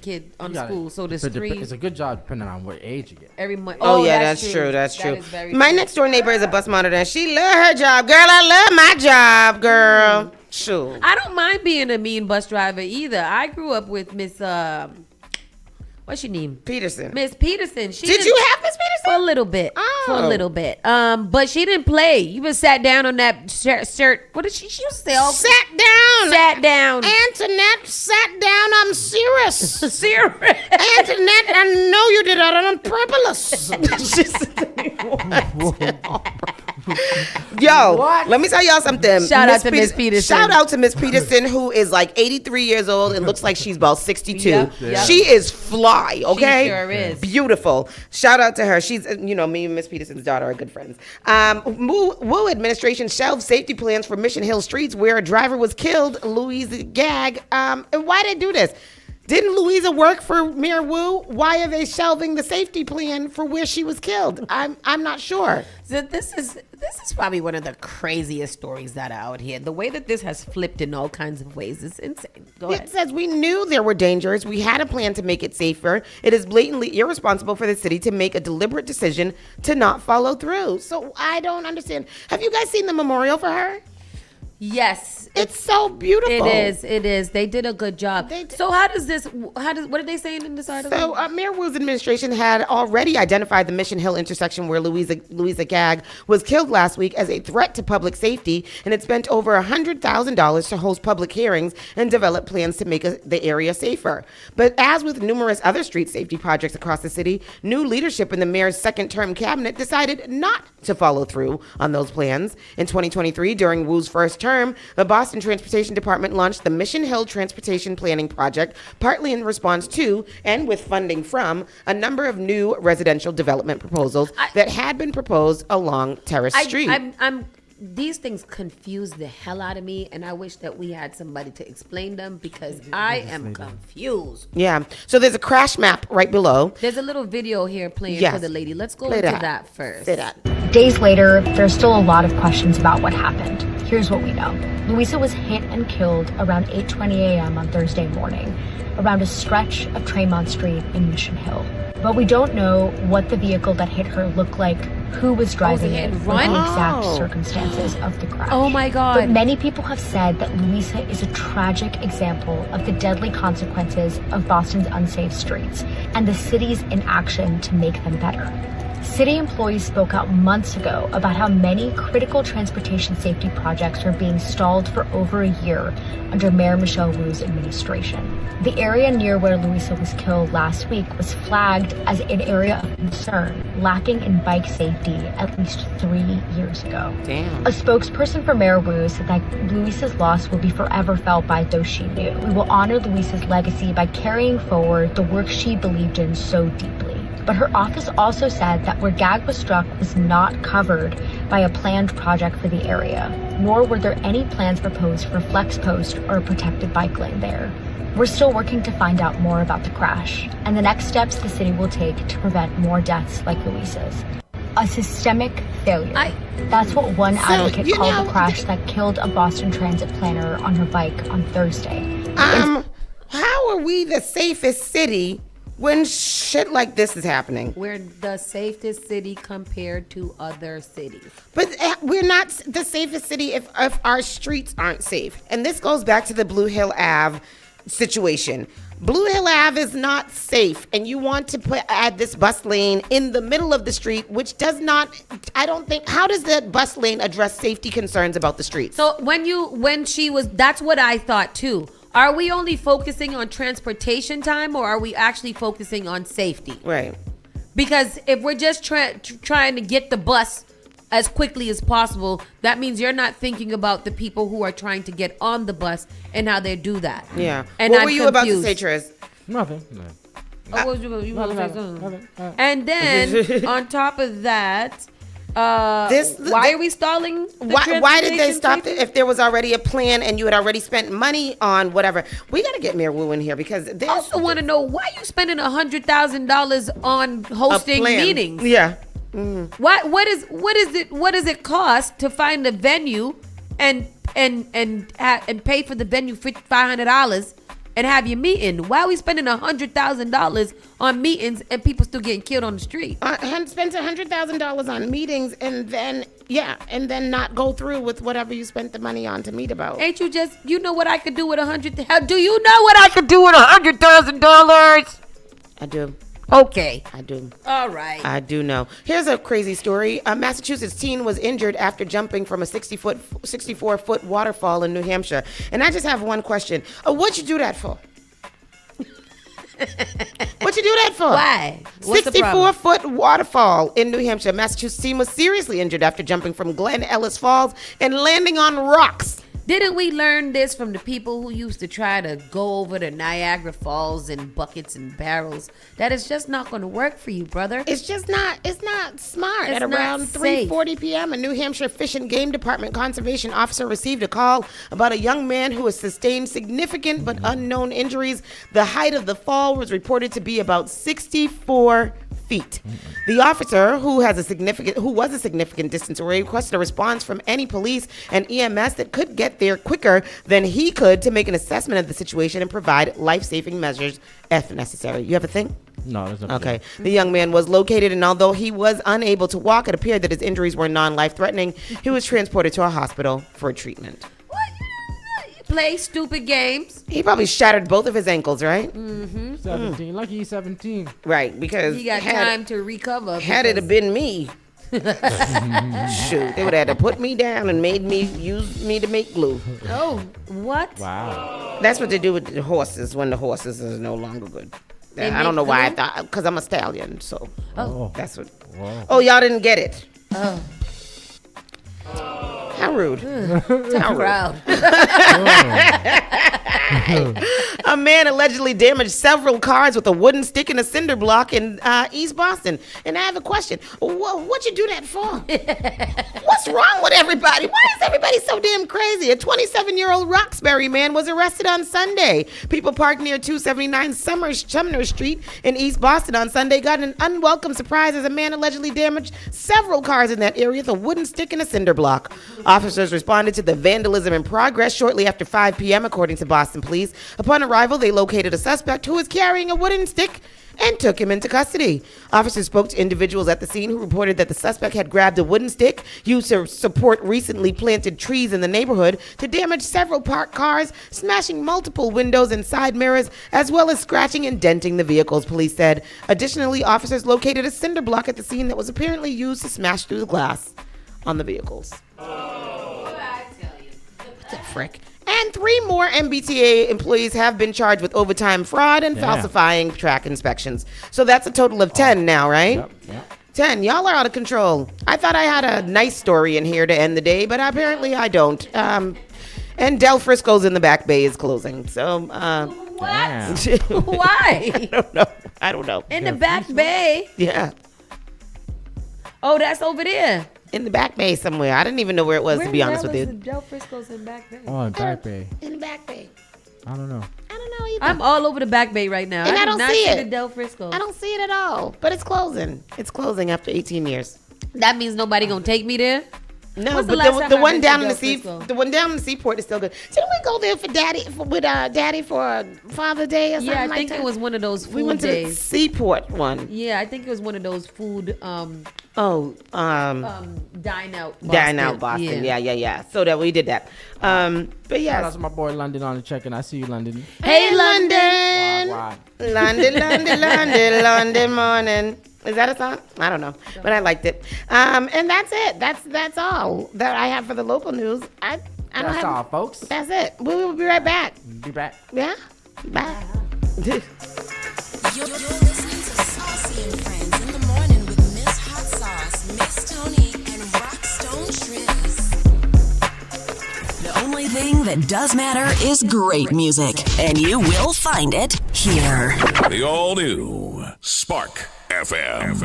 the school, so there's 3. It's a good job depending on what age you get. Every month. Oh yeah, that's true. That's true. My next door neighbor is a bus monitor, and she love her job. Girl, I love my job, girl. Sure. I don't mind being a mean bus driver either. I grew up with Miss what's your name? Peterson. Miss Peterson. Did you have Miss Peterson? For a little bit. For a little bit. But she didn't play. You was sat down on that shirt. What did she used to say? Sat down. Sat down. Antoinette sat down. I'm serious. Serious. Antoinette, I know you did that on purpose. Yo, let me tell y'all something. Shout out to Miss Peterson. Shout out to Miss Peterson, who is like 83 years old and looks like she's about 62. Yep. She is fly, okay? She sure is. Beautiful. Shout out to her. She's, me and Miss Peterson's daughter are good friends. Wu administration shelved safety plans for Mission Hill streets where a driver was killed, Louisa Gag. And why did they do this? Didn't Louisa work for Mayor Wu? Why are they shelving the safety plan for where she was killed? I'm not sure. So this is probably one of the craziest stories that are out here. The way that this has flipped in all kinds of ways is insane. Go ahead. It says we knew there were dangers. We had a plan to make it safer. It is blatantly irresponsible for the city to make a deliberate decision to not follow through. So I don't understand. Have you guys seen the memorial for her? Yes. It's so beautiful. It is. They did a good job. So what are they saying in this article? So Mayor Wu's administration had already identified the Mission Hill intersection where Louisa Gag was killed last week as a threat to public safety, and it spent over $100,000 to host public hearings and develop plans to make the area safer. But as with numerous other street safety projects across the city, new leadership in the mayor's second-term cabinet decided not to follow through on those plans. In 2023, during Wu's first term, the Boston Transportation Department launched the Mission Hill Transportation Planning Project, partly in response to and with funding from a number of new residential development proposals that had been proposed along Terrace Street. These things confuse the hell out of me, and I wish that we had somebody to explain them because I am confused. Yeah. So there's a crash map right below. There's a little video here playing for the lady. Let's go into that first. Days later, there's still a lot of questions about what happened. Here's what we know. Louisa was hit and killed around 8:20 a.m. on Thursday morning, around a stretch of Tremont Street in Mission Hill. But we don't know what the vehicle that hit her looked like, who was driving it, or the exact circumstances of the crash. Oh my God. But many people have said that Louisa is a tragic example of the deadly consequences of Boston's unsafe streets and the city's inaction to make them better. City employees spoke out months ago about how many critical transportation safety projects are being stalled for over a year under Mayor Michelle Wu's administration. The area near where Louisa was killed last week was flagged as an area of concern, lacking in bike safety at least 3 years ago. Damn. A spokesperson for Mayor Wu said that Louisa's loss will be forever felt by those she knew. We will honor Louisa's legacy by carrying forward the work she believed in so deeply. But her office also said that where Gag was struck was not covered by a planned project for the area, nor were there any plans proposed for flex post or a protected bike lane there. We're still working to find out more about the crash and the next steps the city will take to prevent more deaths like Louisa's. A systemic failure. That's what one advocate called the crash that killed a Boston Transit planner on her bike on Thursday. How are we the safest city when shit like this is happening? We're the safest city compared to other cities. But we're not the safest city if our streets aren't safe. And this goes back to the Blue Hill Ave situation. Blue Hill Ave is not safe, and you want to add this bus lane in the middle of the street, which does not, I don't think, how does that bus lane address safety concerns about the streets? So that's what I thought too. Are we only focusing on transportation time, or are we actually focusing on safety? Right. Because if we're just trying to get the bus as quickly as possible, that means you're not thinking about the people who are trying to get on the bus and how they do that. Yeah. And what I'm were you confused. about to say, Triz? Nothing. Oh, what was you want to say something? And then on top of that, why are we stalling? Why did they stop it if there was already a plan and you had already spent money on whatever? We got to get Mayor Wu in here because I also want to know why you spending $100,000 on hosting meetings. Yeah. What does it cost to find a venue and pay for the venue $500 and have your meeting? Why are we spending $100,000 on meetings and people still getting killed on the street? Spend $100,000 on meetings and then not go through with whatever you spent the money on to meet about. Ain't you know what I could do with $100,000? Do you know what I could do with $100,000? I do. Okay. I do. All right. I do know. Here's a crazy story. A Massachusetts teen was injured after jumping from a 64-foot waterfall in New Hampshire. And I just have one question. What'd you do that for? What'd you do that for? Why? 64-foot waterfall in New Hampshire. Massachusetts teen was seriously injured after jumping from Glen Ellis Falls and landing on rocks. Didn't we learn this from the people who used to try to go over to Niagara Falls in buckets and barrels? That is just not going to work for you, brother. It's not smart. It's At around not safe. 3:40 p.m., a New Hampshire Fish and Game Department conservation officer received a call about a young man who has sustained significant but unknown injuries. The height of the fall was reported to be about 64 feet. The officer, who was a significant distance away, requested a response from any police and EMS that could get there quicker than he could to make an assessment of the situation and provide life-saving measures if necessary. You have a thing? No, there's nothing. Okay. The young man was located, and although he was unable to walk, it appeared that his injuries were non-life-threatening. He was transported to a hospital for treatment. Play stupid games. He probably shattered both of his ankles, right? Mm-hmm. 17. Lucky he's 17. Right, because he got time to recover. Had it have been me, shoot, they would have had to put me down and use me to make glue. Oh, what? Wow. That's what they do with the horses when the horses is no longer good. I don't know why I thought, because I'm a stallion, so that's what. Whoa. Oh, y'all didn't get it. Oh. How rude. How proud. A man allegedly damaged several cars with a wooden stick and a cinder block in East Boston. And I have a question. What'd you do that for? What's wrong with everybody? Why is everybody so damn crazy? A 27-year-old Roxbury man was arrested on Sunday. People parked near 279 Sumner Street in East Boston on Sunday got an unwelcome surprise as a man allegedly damaged several cars in that area with a wooden stick and a cinder block. Officers responded to the vandalism in progress shortly after 5 p.m., according to Boston police. Upon arrival, they located a suspect who was carrying a wooden stick and took him into custody. Officers spoke to individuals at the scene who reported that the suspect had grabbed a wooden stick used to support recently planted trees in the neighborhood to damage several parked cars, smashing multiple windows and side mirrors, as well as scratching and denting the vehicles, police said. Additionally, officers located a cinder block at the scene that was apparently used to smash through the glass on the vehicles. Frick. And 3 more MBTA employees have been charged with overtime fraud and falsifying track inspections. So that's a total of 10 now, right? Yep. 10. Y'all are out of control. I thought I had a nice story in here to end the day, but apparently I don't. And Del Frisco's in the Back Bay is closing. So, what? Why? I don't know. In the Back Bay? Yeah. Oh, that's over there. In the Back Bay somewhere. I didn't even know where it was, to be honest with you. Del Frisco's in Back Bay? Oh, in Back Bay. In the Back Bay. I don't know. I don't know either. I'm all over the Back Bay right now. And I don't did not see it. The Del Frisco. I don't see it at all. But it's closing. It's closing after 18 years. That means nobody gonna take me there? No, When's but last time the I one been to down in Del the Frisco? the one down in the seaport is still good. Didn't we go there for Daddy for Father's Day or something? Yeah, I like think that? it was one of those food We went to days. the seaport one. Yeah, I think it was one of those food dine out Boston. Dine out Boston. Yeah. So that we did that. But yeah. Shout out to my boy London on the check-in. I see you, London. Hey, London. Why? London morning. Is that a song? I don't know, but I liked it. And that's it. That's all that I have for the local news. I don't That's have, all, folks. That's it. We will be right back. Be back. Yeah. Bye. You're listening to Saucy and Friends in the morning with Miss Hot Sauce, Miss Tony, and Rockstone Triz. The only thing that does matter is great music, and you will find it here. The all-new Spark FM.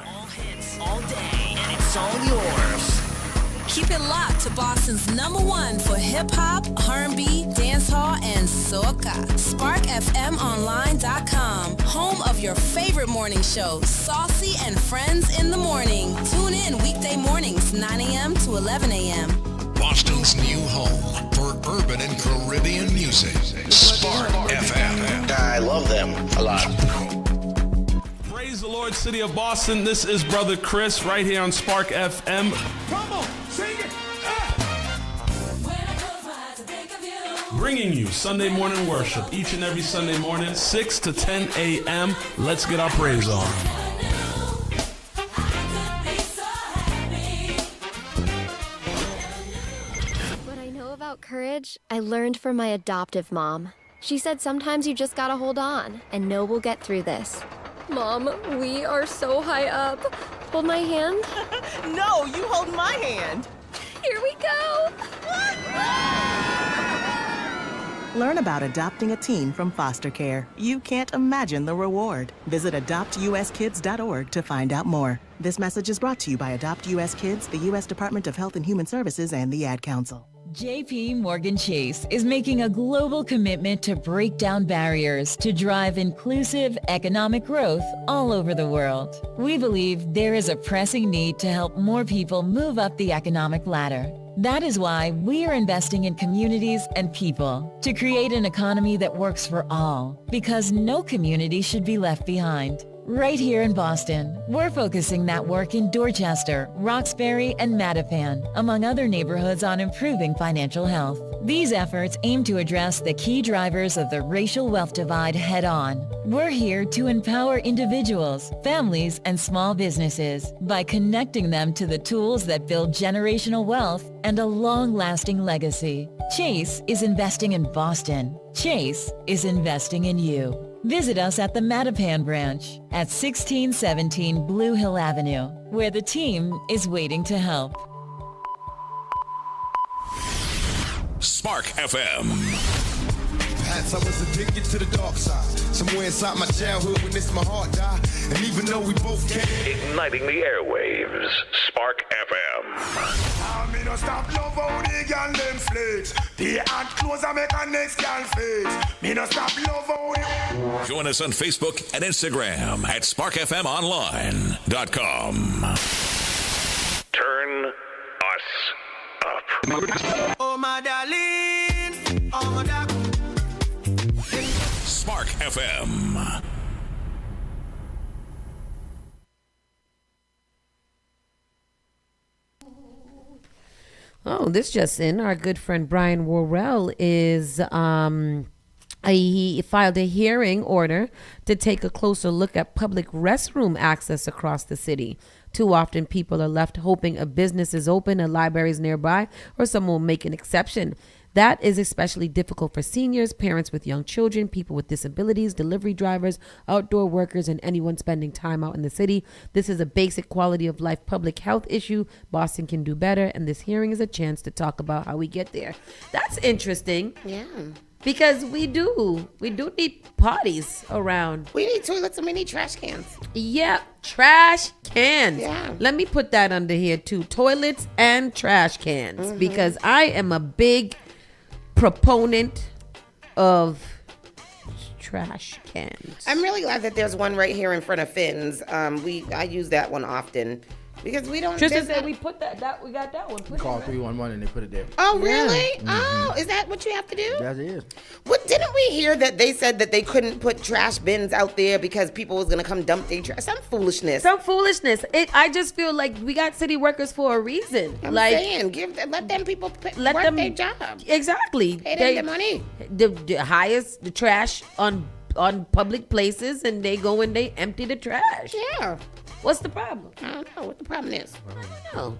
All hits, all day, and it's all yours. Keep it locked to Boston's #1 for hip-hop, R&B, dancehall, and soca. SparkFMOnline.com, home of your favorite morning show, Saucy and Friends in the Morning. Tune in weekday mornings, 9 a.m. to 11 a.m. Boston's new home for urban and Caribbean music. Spark FM. I love them a lot. Praise the Lord, City of Boston. This is Brother Chris right here on Spark FM. Come on, sing it. Bringing you Sunday morning worship each and every Sunday morning, 6 to 10 a.m. Let's get our praise on. What I know about courage, I learned from my adoptive mom. She said sometimes you just gotta hold on and know we'll get through this. Mom, we are so high up. Hold my hand. No, you hold my hand. Here we go. Learn about adopting a teen from foster care. You can't imagine the reward. Visit adoptuskids.org to find out more. This message is brought to you by Adopt US Kids, the U.S. Department of Health and Human Services, and the Ad Council. JP Morgan Chase is making a global commitment to break down barriers to drive inclusive economic growth all over the world. We believe there is a pressing need to help more people move up the economic ladder. That is why we are investing in communities and people to create an economy that works for all, because no community should be left behind. Right here in Boston, we're focusing that work in Dorchester, Roxbury, and Mattapan, among other neighborhoods, on improving financial health. These efforts aim to address the key drivers of the racial wealth divide head-on. We're here to empower individuals, families, and small businesses by connecting them to the tools that build generational wealth and a long-lasting legacy. Chase is investing in Boston. Chase is investing in you. Visit us at the Mattapan branch at 1617 Blue Hill Avenue, where the team is waiting to help. Spark FM. Perhaps I was addicted to the dark side. Somewhere inside my childhood when this my heart died. And even though we both can't. Igniting the airwaves. Spark FM. I mean, I stop love how they gal them flex. The hand close and make a next gal face. Me no stop love how they... Join us on Facebook and Instagram at SparkFMOnline.com. Turn us up. Oh, my darling. Oh, my darling. Spark FM. Oh, this just in. Our good friend Brian Worrell is he filed a hearing order to take a closer look at public restroom access across the city. Too often people are left hoping a business is open, a library is nearby, or someone will make an exception. That is especially difficult for seniors, parents with young children, people with disabilities, delivery drivers, outdoor workers, and anyone spending time out in the city. This is a basic quality of life public health issue. Boston can do better, and this hearing is a chance to talk about how we get there. That's interesting. Yeah. Because we do need potties around. We need toilets and we need trash cans. Yeah, trash cans. Yeah. Let me put that under here too. Toilets and trash cans. Because I am a big proponent of trash cans. I'm really glad that there's one right here in front of Finn's. I use that one often because we don't. Tristan said we put that we got that one. Call 311 and they put it there. Oh really? Oh, is that what you have to do? That is. What didn't we hear that they said that they couldn't put trash bins out there because people was gonna come dump their trash? Some foolishness. I just feel like we got city workers for a reason. I'm like saying, let them people work their job. Exactly. Pay them their money. The highest the trash on public places, and they go and they empty the trash. Yeah. What's the problem? I don't know what the problem is. I don't know.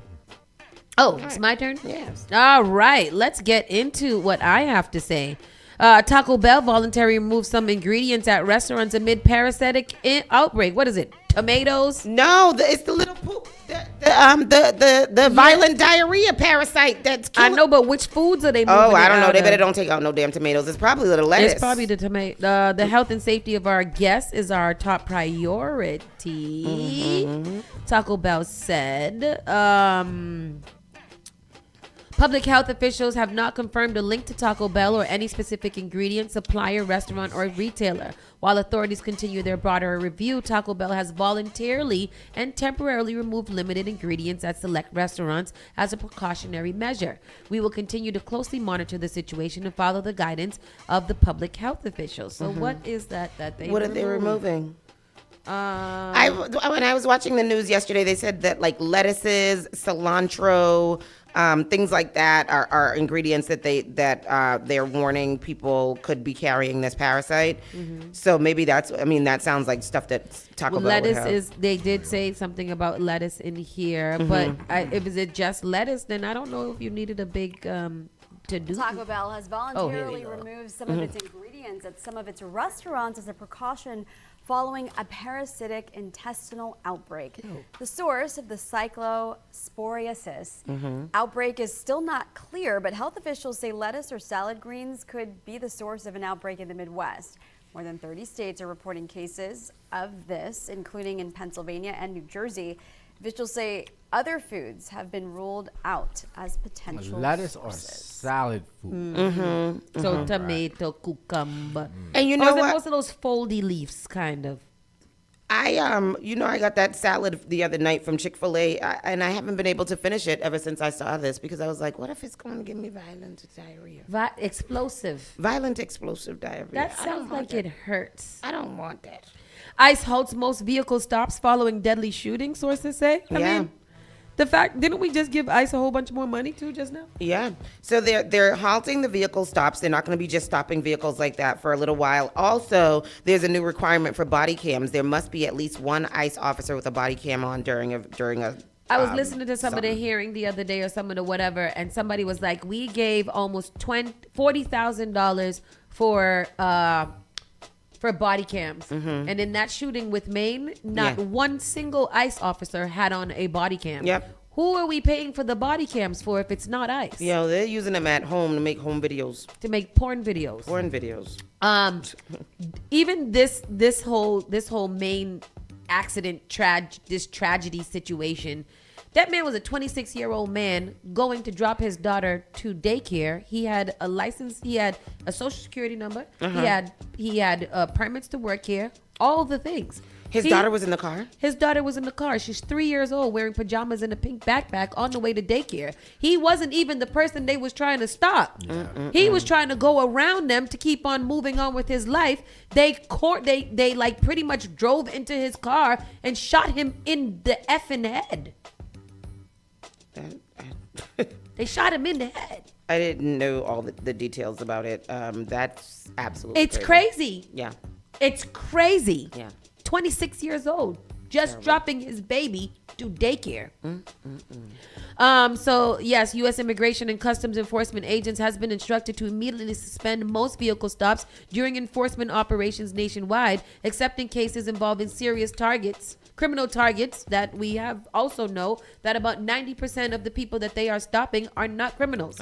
Oh, it's my turn? Yes. All right. Let's get into what I have to say. Taco Bell voluntarily removed some ingredients at restaurants amid parasitic outbreak. What is it? Tomatoes? No, it's the little poop. The violent diarrhea parasite that's killing. I know, but which foods are they moving? Oh, I don't know. They of? better don't take out no damn tomatoes. It's probably the lettuce. It's probably the tomato. The health and safety of our guests is our top priority. Taco Bell said. Public health officials have not confirmed a link to Taco Bell or any specific ingredient, supplier, restaurant, or retailer. While authorities continue their broader review, Taco Bell has voluntarily and temporarily removed limited ingredients at select restaurants as a precautionary measure. We will continue to closely monitor the situation and follow the guidance of the public health officials. So what is that they What are they removing? When I was watching the news yesterday, they said that like lettuces, cilantro, things like that are ingredients that they're warning people could be carrying this parasite. So maybe that sounds like stuff that Taco Bell would have. Lettuce they did say something about lettuce in here, but if it just lettuce, then I don't know if you needed a big to do. Taco Bell has voluntarily removed some of its ingredients at some of its restaurants as a precaution following a parasitic intestinal outbreak. The source of the cyclosporiasis outbreak is still not clear, but health officials say lettuce or salad greens could be the source of an outbreak in the Midwest. More than 30 states are reporting cases of this, including in Pennsylvania and New Jersey. Officials say other foods have been ruled out as potential lettuce sources. or salad food. So tomato, cucumber, and you know or what? Most of those foldy leaves, kind of. I got that salad the other night from Chick-fil-A, and I haven't been able to finish it ever since I saw this because I was like, what if it's going to give me violent diarrhea? Violent explosive diarrhea. That sounds like it hurts. I don't want that. ICE halts most vehicle stops following deadly shooting, sources say. I mean, the fact, didn't we just give ICE a whole bunch more money too just now? Yeah. So they're halting the vehicle stops. They're not going to be just stopping vehicles like that for a little while. Also, there's a new requirement for body cams. There must be at least one ICE officer with a body cam on during a I was listening to some of the hearing the other day or some of the whatever, and somebody was like, we gave almost $40,000 for body cams. And in that shooting with Maine, not one single ICE officer had on a body cam. Yep. Who are we paying for the body cams for if it's not ICE? They're using them at home to make home videos. To make porn videos. Even this whole Maine accident tragedy situation. That man was a 26-year-old man going to drop his daughter to daycare. He had a license. He had a social security number. He had permits to work here. All the things. His daughter was in the car? His daughter was in the car. She's 3 years old, wearing pajamas and a pink backpack on the way to daycare. He wasn't even the person they was trying to stop. He was trying to go around them to keep on moving on with his life. They like pretty much drove into his car and shot him in the effing head. They shot him in the head. I didn't know all the details about it. That's absolutely It's crazy. Yeah. It's crazy. Yeah. 26 years old. Just dropping his baby to daycare. So yes, U.S. Immigration and Customs Enforcement agents has been instructed to immediately suspend most vehicle stops during enforcement operations nationwide, except in cases involving serious targets, criminal targets that we have also know that about 90% of the people that they are stopping are not criminals.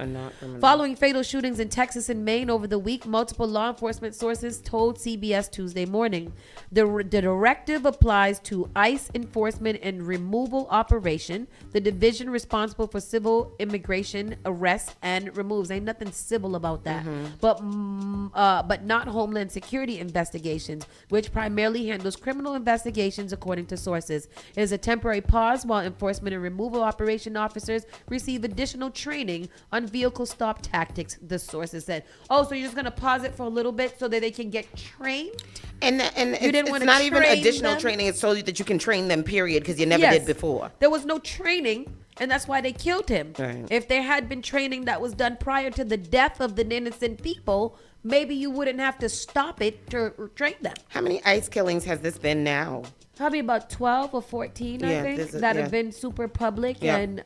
Following fatal shootings in Texas and Maine over the week, multiple law enforcement sources told CBS Tuesday morning. The directive applies to ICE enforcement and removal operation, the division responsible for civil immigration arrests and removes. Ain't nothing civil about that. But not Homeland Security investigations, which primarily handles criminal investigations according to sources. It is a temporary pause while enforcement and removal operation officers receive additional training on vehicle stop tactics, the sources said. Oh, so you're just going to pause it for a little bit so that they can get trained? And it's not even additional training. It's so that you can train them, period, because you never did before. There was no training, and that's why they killed him. Right. If there had been training that was done prior to the death of the innocent people, maybe you wouldn't have to stop it to train them. How many ICE killings has this been now? Probably about 12 or 14, I think, that have been super public and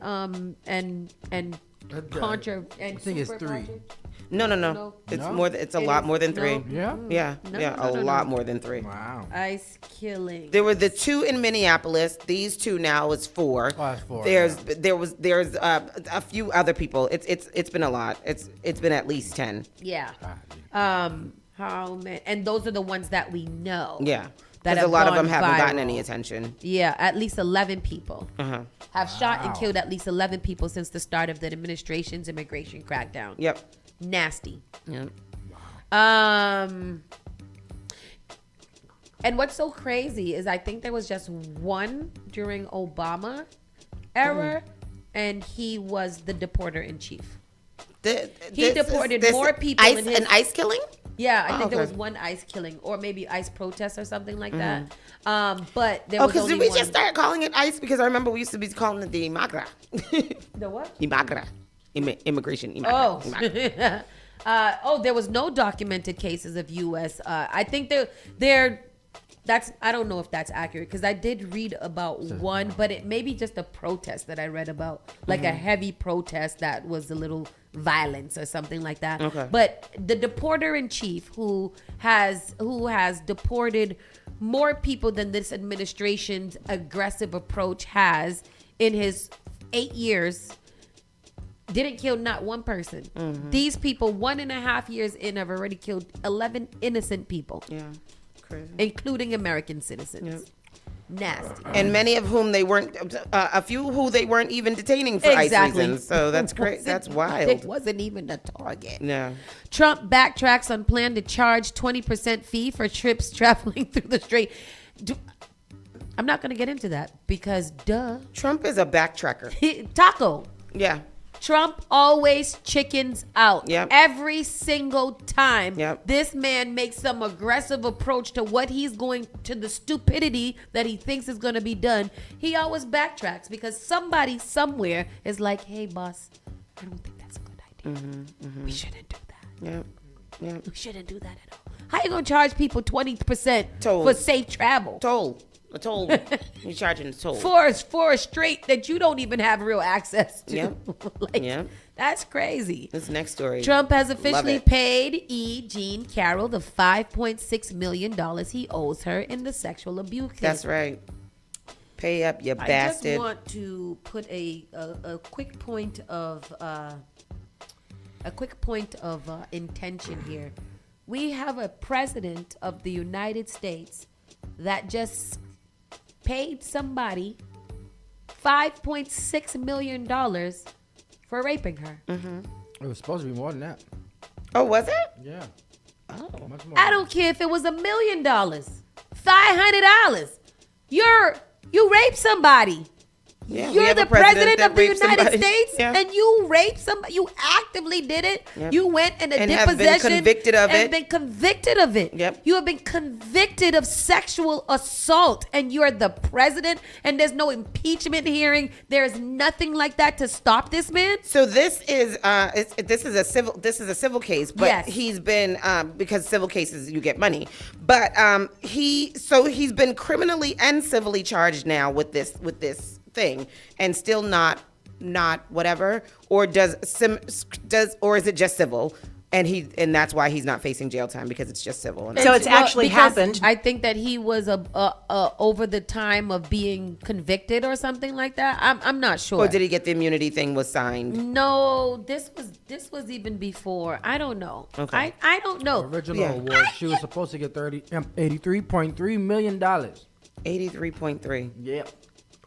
contra. I think it's 3. No. It's more. It's a lot more than 3. Yeah. A lot more than 3. Wow. ICE killing. There were the 2 in Minneapolis. These 2 now is 4. Oh, that's 4. There's a few other people. It's been a lot. It's been at least 10. Yeah. How many? And those are the ones that we know. Yeah. That Because a lot of them gone haven't gotten viral. any attention. Yeah, at least 11 people have shot and Wow. killed at least 11 people since the start of the administration's immigration crackdown. Yep. Nasty. Yep. And what's so crazy is I think there was just one during Obama era, and he was the deporter in chief. He deported more people in his... An ICE killing? Yeah, I think there okay. was one ICE killing, or maybe ICE protest or something like that. But there Oh, was because only did we one. just start calling it ICE? Because I remember we used to be calling it the Imagra. The what? Imagra. Immigration. Imagra. Oh. Imagra. There was no documented cases of U.S. I think that's, I don't know if that's accurate, because I did read about one, but it may be just a protest that I read about, like a heavy protest that was a little violence or something like that. Okay. But the deporter in chief, who has deported more people than this administration's aggressive approach has in his 8 years, didn't kill not one person. These people, 1.5 years in, have already killed 11 innocent people. Yeah. Crazy. Including American citizens. Nasty. And many of whom they weren't, a few who they weren't even detaining for ICE reasons. So that's great. That's wild. It wasn't even a target. No. Trump backtracks on plan to charge 20% fee for trips traveling through the strait. I'm not going to get into that because Trump is a backtracker. Taco. Yeah. Trump always chickens out. Yep. Every single time Yep. this man makes some aggressive approach to what he's going to, the stupidity that he thinks is going to be done, he always backtracks because somebody somewhere is like, hey, boss, I don't think that's a good idea. We shouldn't do that. Yep. We shouldn't do that at all. How you going to charge people 20% for safe travel? A toll. You're charging a toll. For a strait that you don't even have real access to. Yep. That's crazy. This next story. Trump has officially paid Jean Carroll the $5.6 million he owes her in the sexual abuse case. That's right. Pay up, you bastard. I just want to put a quick point of intention here. We have a president of the United States that just paid somebody $5.6 million for raping her. It was supposed to be more than that. Oh, was it? Yeah. Oh. Much more. I don't care if it was $1 million, $500. You raped somebody. Yeah, we You're have the a president president that of the raped United somebody. States, Yeah. and you raped somebody. You actively did it. Yep. You went in a And have been dispossession convicted of and it. been convicted of it. Yep. You have been convicted of sexual assault, and you're the president. And there's no impeachment hearing. There's nothing like that to stop this man. So this is a civil case, but Yes. he's been because civil cases you get money, but he's been criminally and civilly charged now with this thing, and still not whatever, or or is it just civil? And that's why he's not facing jail time, because it's just civil. So it's actually because happened. I think that he was over the time of being convicted or something like that. I'm not sure. Or did he get the immunity thing was signed? No, this was even before. I don't know. Okay. I don't know. Original award. She was supposed to get $83.3 million. 83.3. Yep.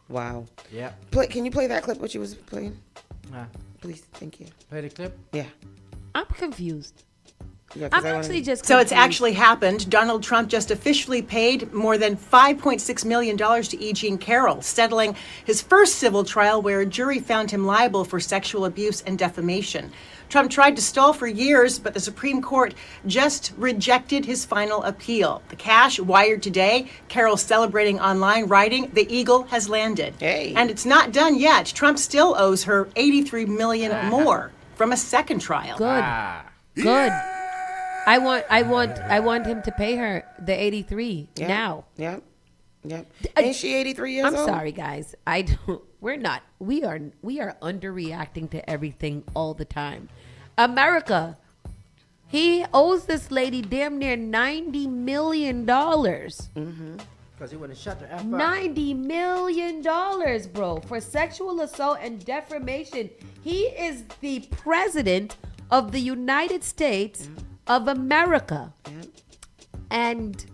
Wow. Yep. Can you play that clip? What you was playing? Please, thank you. Play the clip. Yeah. I'm confused. Yeah, 'cause I'm actually just So it's confused. actually happened. Donald Trump just officially paid more than $5.6 million to E. Jean Carroll, settling his first civil trial where a jury found him liable for sexual abuse and defamation. Trump tried to stall for years, but the Supreme Court just rejected his final appeal. The cash wired today, Carroll celebrating online, writing, "The Eagle has landed." Hey. And it's not done yet. Trump still owes her $83 million more from a second trial. Good. Good. I want him to pay her the 83 now. Yep. Ain't she 83 years I'm old? sorry, guys. We are underreacting to everything all the time. America, he owes this lady damn near $90 million. Mm-hmm. Because he wouldn't shut the F up. $90 million, bro, for sexual assault and defamation. He is the president of the United States of America. And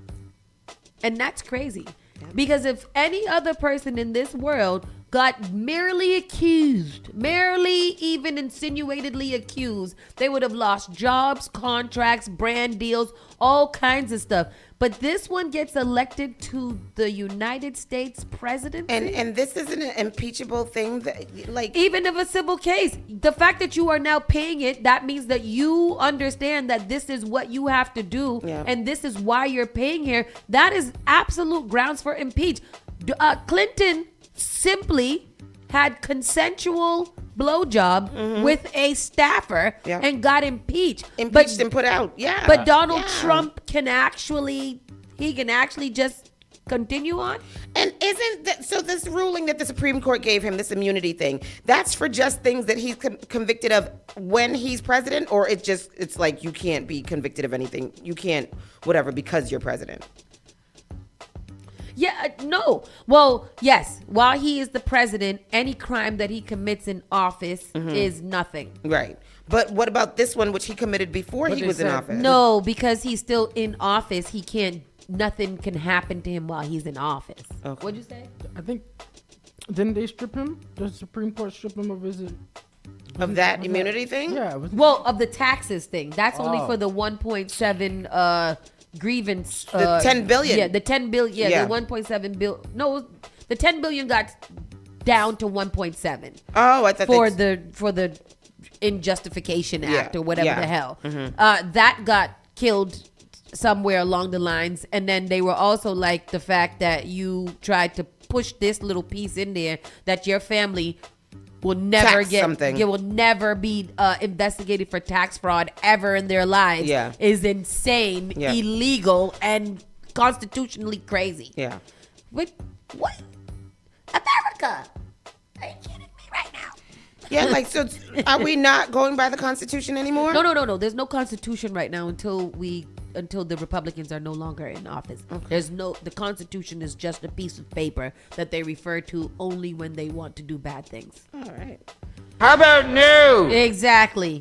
that's crazy. Because if any other person in this world got merely even insinuatedly accused, they would have lost jobs, contracts, brand deals, all kinds of stuff. But this one gets elected to the United States presidency. And this isn't an impeachable thing, that, like, even if a civil case, the fact that you are now paying it, that means that you understand that this is what you have to do, and this is why you're paying here. That is absolute grounds for impeach. Clinton simply had consensual blowjob with a staffer and got impeached. Impeached and put out. Yeah. But Donald Trump can actually just continue on. And isn't that so? This ruling that the Supreme Court gave him, this immunity thing, that's for just things that he's convicted of when he's president, or it's like you can't be convicted of anything, you can't whatever because you're president. Yeah, no. Well, yes. While he is the president, any crime that he commits in office is nothing. Right. But what about this one, which he committed before he was in office? No, because he's still in office. He can't. Nothing can happen to him while he's in office. Okay. What'd you say? I think, didn't they strip him? The Supreme Court strip him of his... Of that immunity thing? Yeah. Well, of the taxes thing. That's only for the 1.7 grievance. The 10 billion. Yeah, the 10 billion. Yeah, the 1.7 bill. No, the 10 billion got down to 1.7. Oh, I thought for the Injustification Act or whatever the hell. That got killed somewhere along the lines, and then they were also like the fact that you tried to push this little piece in there that your family will never Tax something. It will never be investigated for tax fraud ever in their lives. Yeah. Is insane, illegal, and constitutionally crazy. Yeah. But what? America? Are you kidding me right now? Yeah, like, so are we not going by the Constitution anymore? No. There's no Constitution right now until the Republicans are no longer in office. Okay. The Constitution is just a piece of paper that they refer to only when they want to do bad things. All right. How about news? Exactly.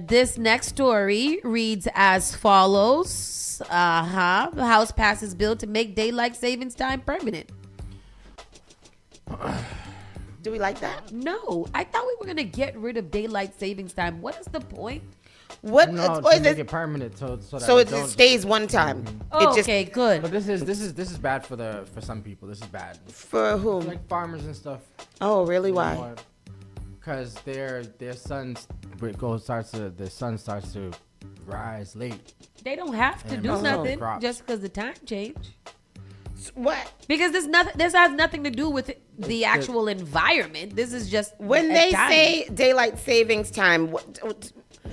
This next story reads as follows. The House passes bill to make daylight savings time permanent. Do we like that? No, I thought we were going to get rid of daylight savings time. What is the point? What? No, Or to is make it- it permanent, so So it it stays one time. Oh, It just okay, good. But this is bad for some people. This is bad for whom? Like farmers and stuff. Oh, really? Why? Because their sun starts to rise late. They don't have to And do messes up the nothing crops. just because the time change. What? Because this has nothing to do with the actual environment. This is just When a they time. say daylight savings time,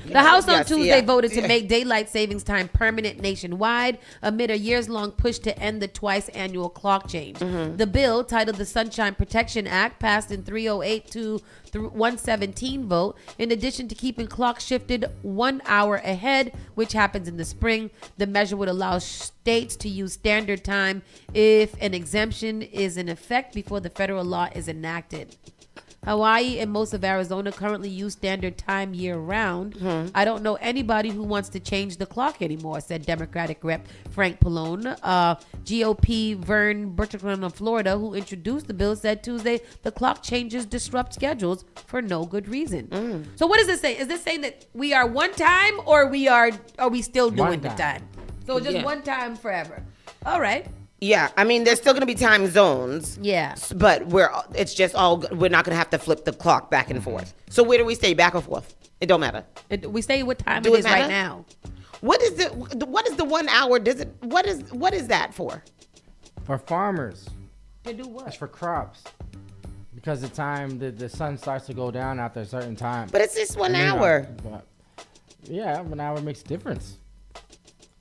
The House on Yes, Tuesday yeah. voted to Yeah. make daylight savings time permanent nationwide amid a years-long push to end the twice-annual clock change. Mm-hmm. The bill, titled the Sunshine Protection Act, passed in 308 to 117 vote. In addition to keeping clocks shifted 1 hour ahead, which happens in the spring, the measure would allow states to use standard time if an exemption is in effect before the federal law is enacted. Hawaii and most of Arizona currently use standard time year-round. I don't know anybody who wants to change the clock anymore, said Democratic Rep Frank Pallone. GOP Vern Burcham of Florida, who introduced the bill, said Tuesday the clock changes disrupt schedules for no good reason. So what does this say? Is this saying that we are one time, or are we still doing the time? So just Yeah. one time forever. All right. Yeah, I mean, there's still going to be time zones. Yeah. But it's just we're not going to have to flip the clock back and forth. So where do we stay, back or forth? It don't matter. We stay what time Do it is right matter? now. What is the 1 hour? What is that for? For farmers. To do what? It's for crops. Because the time the sun starts to go down after a certain time. But it's just 1 I mean, hour. Yeah, 1 hour makes a difference.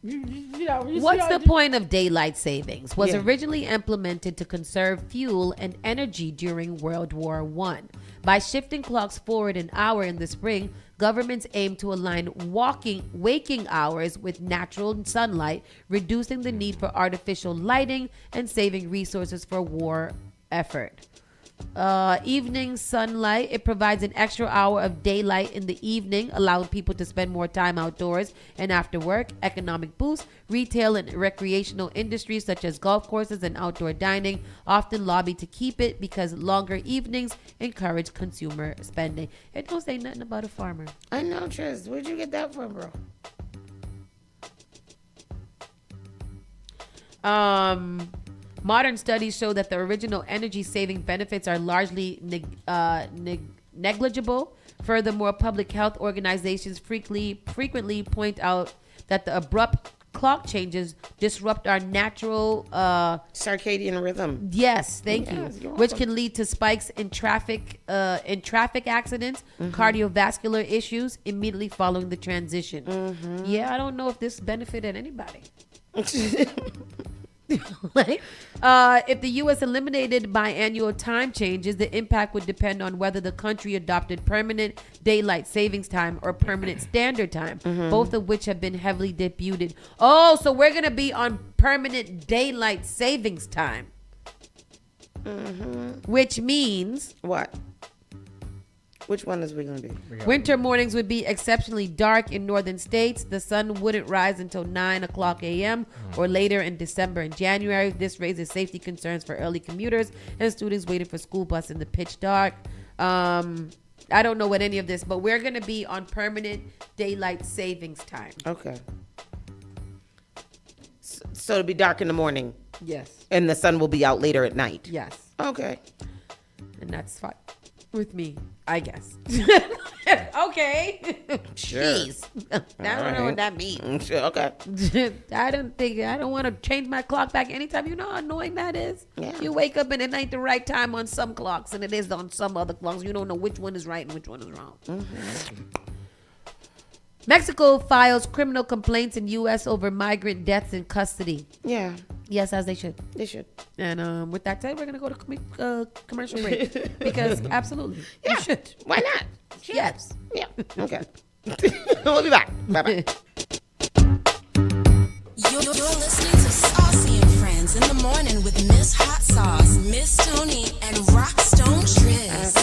What's the point of daylight savings? Was Yeah. originally implemented to conserve fuel and energy during World War I. By shifting clocks forward an hour in the spring, governments aim to align waking hours with natural sunlight, reducing the need for artificial lighting and saving resources for war effort. Evening sunlight, it provides an extra hour of daylight in the evening, allowing people to spend more time outdoors and after work. Economic boost, retail and recreational industries such as golf courses and outdoor dining often lobby to keep it because longer evenings encourage consumer spending. It don't say nothing about a farmer. I know, Triz. Where'd you get that from, bro? Modern studies show that the original energy-saving benefits are largely negligible. Furthermore, public health organizations frequently point out that the abrupt clock changes disrupt our natural circadian rhythm. Yes, thank Yes, you. you're Which welcome. can lead to spikes in traffic accidents, cardiovascular issues immediately following the transition. Yeah, I don't know if this benefited anybody. Like, if the U.S. eliminated biannual time changes, the impact would depend on whether the country adopted permanent daylight savings time or permanent standard time, both of which have been heavily debuted. Oh, so we're going to be on permanent daylight savings time. Which means... What? Which one is we going to be? Winter mornings would be exceptionally dark in northern states. The sun wouldn't rise until 9 o'clock a.m. or later in December and January. This raises safety concerns for early commuters and students waiting for school bus in the pitch dark. I don't know what any of this, but we're going to be on permanent daylight savings time. Okay. So it'll be dark in the morning. Yes. And the sun will be out later at night. Yes. Okay. And that's fine with me, I guess. Okay. Sure. Jeez. I don't know what that means. Sure, okay. I don't want to change my clock back anytime. You know how annoying that is? Yeah. You wake up and it ain't the right time on some clocks and it is on some other clocks. You don't know which one is right and which one is wrong. Mexico files criminal complaints in U.S. over migrant deaths in custody. Yeah. Yes, as they should. They should. And with that said, we're going to go to commercial break. Because absolutely, Yeah. you should. Why not? Sure. Yes. Yeah. Okay. We'll be back. Bye-bye. You're listening to Saucy and Friends in the morning with Miss Hot Sauce, Miss Tony, and Rockstone Triz.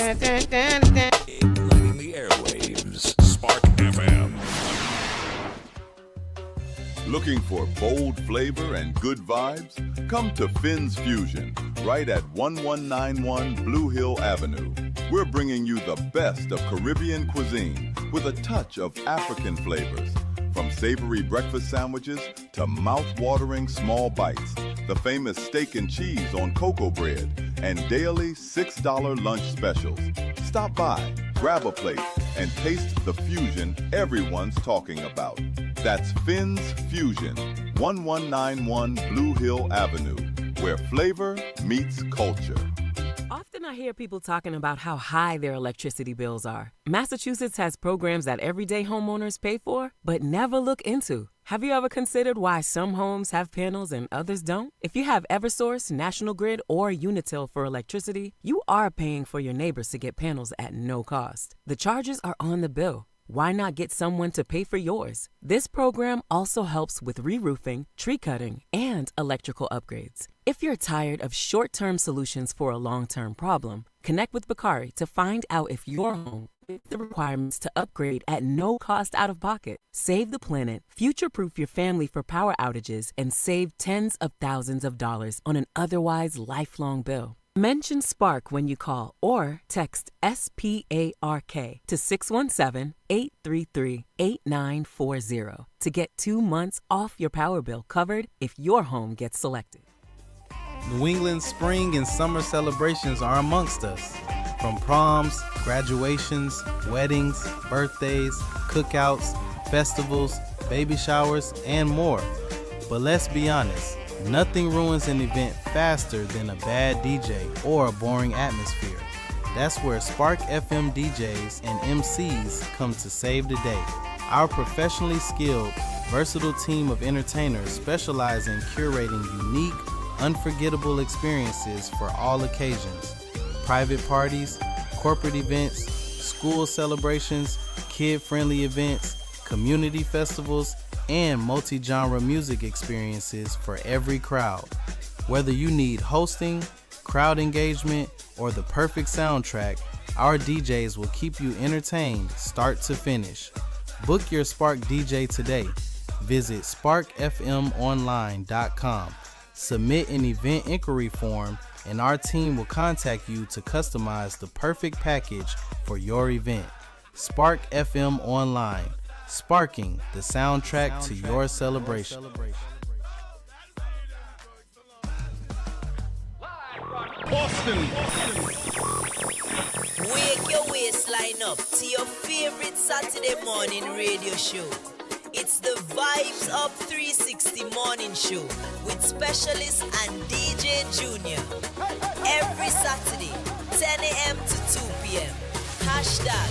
Igniting the airwaves. Spark FM. Looking for bold flavor and good vibes? Come to Finn's Fusion, right at 1191 Blue Hill Avenue. we're bringing you the best of Caribbean cuisine with a touch of African flavors. From savory breakfast sandwiches to mouth-watering small bites, the famous steak and cheese on cocoa bread, and daily $6 lunch specials. Stop by, grab a plate, and taste the fusion everyone's talking about. That's Finn's Fusion, 1191 Blue Hill Avenue, where flavor meets culture. Often I hear people talking about how high their electricity bills are. Massachusetts has programs that everyday homeowners pay for, but never look into. Have you ever considered why some homes have panels and others don't? If you have Eversource, National Grid, or Unitil for electricity, you are paying for your neighbors to get panels at no cost. The charges are on the bill. Why not get someone to pay for yours? This program also helps with re-roofing, tree cutting, and electrical upgrades. If you're tired of short-term solutions for a long-term problem, connect with Bakari to find out if your home fits the requirements to upgrade at no cost out of pocket. Save the planet, future-proof your family for power outages, and save tens of thousands of dollars on an otherwise lifelong bill. Mention Spark when you call or text SPARK to 617-833-8940 to get 2 months off your power bill covered if your home gets selected. New England's spring and summer celebrations are amongst us. From proms, graduations, weddings, birthdays, cookouts, festivals, baby showers, and more. But let's be honest, nothing ruins an event faster than a bad DJ or a boring atmosphere. That's where Spark FM DJs and MCs come to save the day. Our professionally skilled, versatile team of entertainers specialize in curating unique, unforgettable experiences for all occasions. Private parties, corporate events, school celebrations, kid-friendly events, community festivals, and multi-genre music experiences for every crowd. Whether you need hosting, crowd engagement, or the perfect soundtrack, our DJs will keep you entertained start to finish. Book your Spark DJ today. Visit sparkfmonline.com. Submit an event inquiry form, and our team will contact you to customize the perfect package for your event. Spark FM Online. Sparking the soundtrack to your celebration. Boston. Wake your waistline up to your favorite Saturday morning radio show. It's the Vibes Up 360 morning show with specialist and DJ Junior. Every Saturday, 10 a.m. to 2 p.m. Hashtag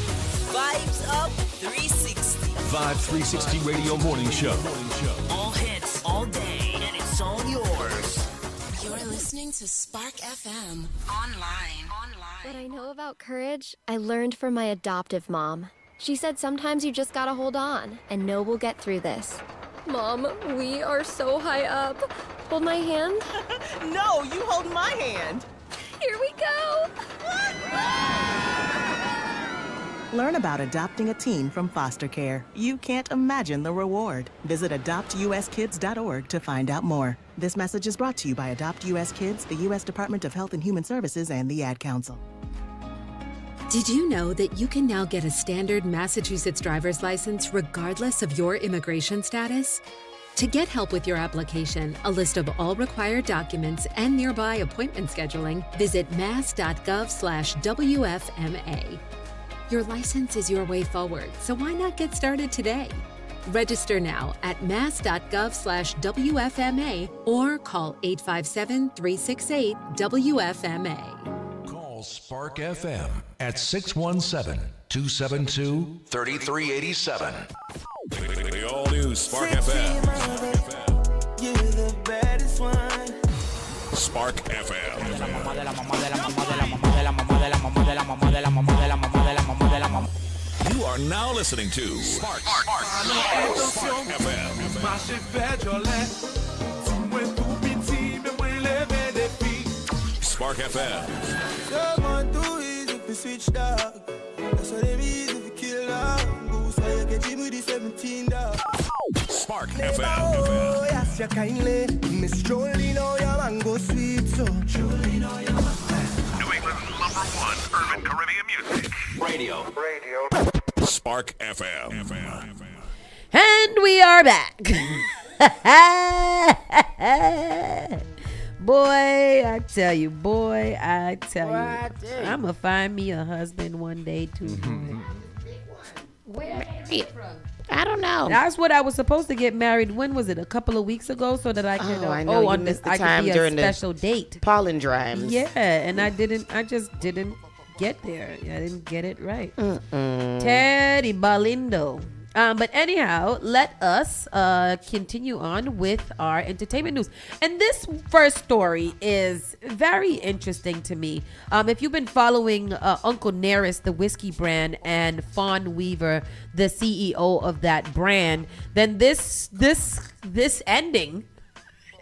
Vibes Up 360. Vibe 360 Radio Morning Show. All hits, all day, and it's all yours. You're listening to Spark FM online. What I know about courage, I learned from my adoptive mom. She said sometimes you just gotta hold on and know we'll get through this. Mom, we are so high up. Hold my hand. No, you hold my hand. Here we go. Learn about adopting a teen from foster care. You can't imagine the reward. Visit adoptuskids.org to find out more. This message is brought to you by Adopt US Kids, the U.S. Department of Health and Human Services, and the Ad Council. Did you know that you can now get a standard Massachusetts driver's license regardless of your immigration status? To get help with your application, a list of all required documents, and nearby appointment scheduling, visit mass.gov/WFMA. Your license is your way forward, so why not get started today? Register now at mass.gov/WFMA or call 857-368-WFMA. Call Spark FM at 617-272-3387. The all-new Spark FM. You're the baddest one. Spark FM. You are now listening to Spark FM. Spark FM. Spark FM. New England's #1 Urban Caribbean music. Radio. Spark FM. And we are back. Boy, I tell you, I'm going to find me a husband one day, too. Where did you get from? I don't know. That's what I was supposed to get married. When was it? A couple of weeks ago, so that I could. I know. You on missed the I time could be during a the special date. pollen drives. Yeah, and I just didn't get there. I didn't get it right. Teddy Balindo. But anyhow, let us continue on with our entertainment news. And this first story is very interesting to me. If you've been following Uncle Nearest, the whiskey brand, and Fawn Weaver, the CEO of that brand, then this ending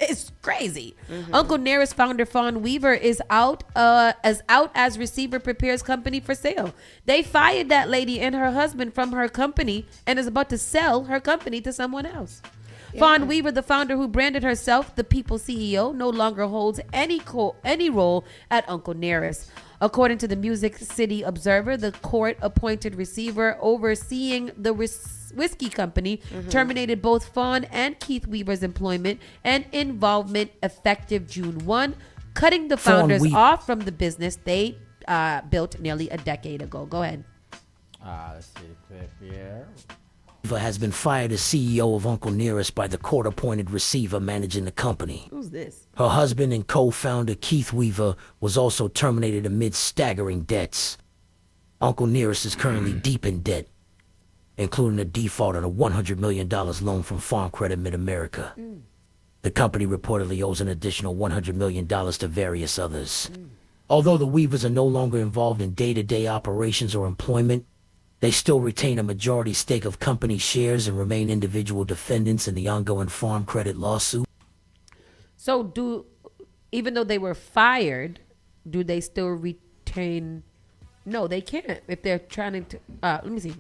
is crazy. Uncle Nearest founder Fawn Weaver is out as receiver prepares company for sale. They fired that lady and her husband from her company and is about to sell her company to someone else. Fawn Weaver, the founder who branded herself the People CEO, no longer holds any role at Uncle Nearest. According to the Music City Observer, the court-appointed receiver overseeing the whiskey company terminated both Fawn and Keith Weaver's employment and involvement effective June 1, cutting the founders off from the business they built nearly a decade ago. Go ahead. Let's see the clip here. Weaver has been fired as CEO of Uncle Nearest by the court-appointed receiver managing the company. Who's this? Her husband and co-founder Keith Weaver was also terminated amid staggering debts. Uncle Nearest is currently deep in debt, including a default on a $100 million loan from Farm Credit Mid-America. The company reportedly owes an additional $100 million to various others. Although the Weavers are no longer involved in day-to-day operations or employment, they still retain a majority stake of company shares and remain individual defendants in the ongoing Farm Credit lawsuit. So even though they were fired, do they still retain? No, they can't if they're trying to, let me see.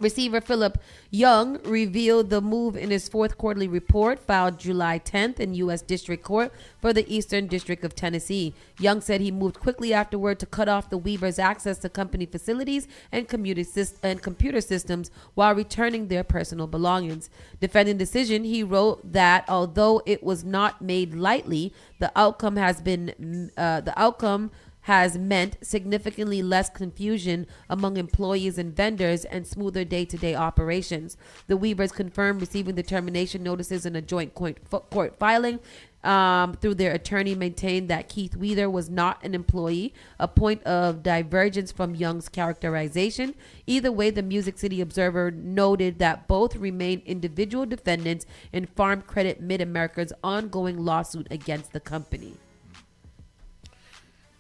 Receiver Philip Young revealed the move in his fourth quarterly report filed July 10th in U.S. District Court for the Eastern District of Tennessee. Young said he moved quickly afterward to cut off the Weavers' access to company facilities and computer systems while returning their personal belongings. Defending the decision, he wrote that although it was not made lightly, the outcome has meant significantly less confusion among employees and vendors and smoother day-to-day operations. The Weavers confirmed receiving the termination notices in a joint court filing. Through their attorney, maintained that Keith Weaver was not an employee, a point of divergence from Young's characterization. Either way, the Music City Observer noted that both remain individual defendants in Farm Credit Mid-America's ongoing lawsuit against the company.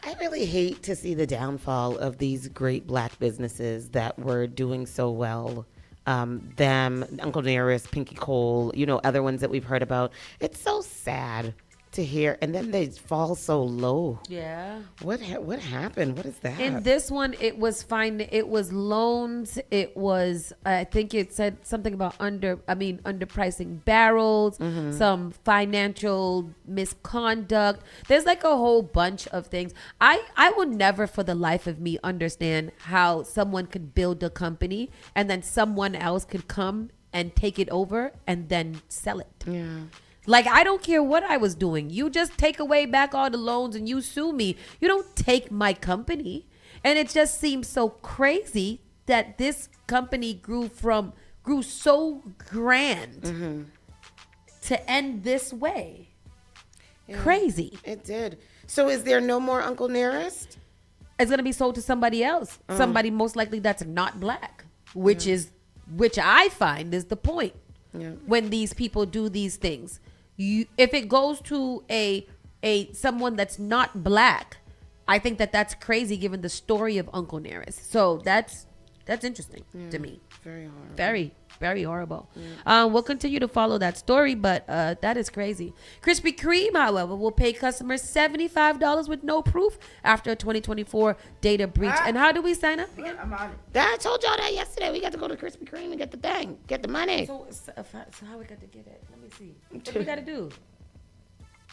I really hate to see the downfall of these great black businesses that were doing so well. Them, Uncle Nearest, Pinky Cole, other ones that we've heard about. It's so sad to hear, and then they fall so low. Yeah. What happened? What is that? In this one, it was fine. It was loans. It was, I think it said something about underpricing barrels, some financial misconduct. There's like a whole bunch of things. I will never for the life of me understand how someone could build a company and then someone else could come and take it over and then sell it. Yeah. Like, I don't care what I was doing. You just take away back all the loans and you sue me. You don't take my company. And it just seems so crazy that this company grew so grand to end this way. Yeah, crazy. It did. So is there no more Uncle Nearest? It's going to be sold to somebody else. Somebody most likely that's not black, which I find is the point. Yeah. When these people do these things, if it goes to a someone that's not black, I think that's crazy given the story of Uncle Nearest. So that's interesting to me. Very horrible. Very, very horrible. We'll continue to follow that story, but that is crazy. Krispy Kreme, however, will pay customers $75 with no proof after a 2024 data breach. And how do we sign up again? I'm on it. I told y'all that yesterday. We got to go to Krispy Kreme and get the thing, get the money. So how we got to get it? Let me see. What do we got to do?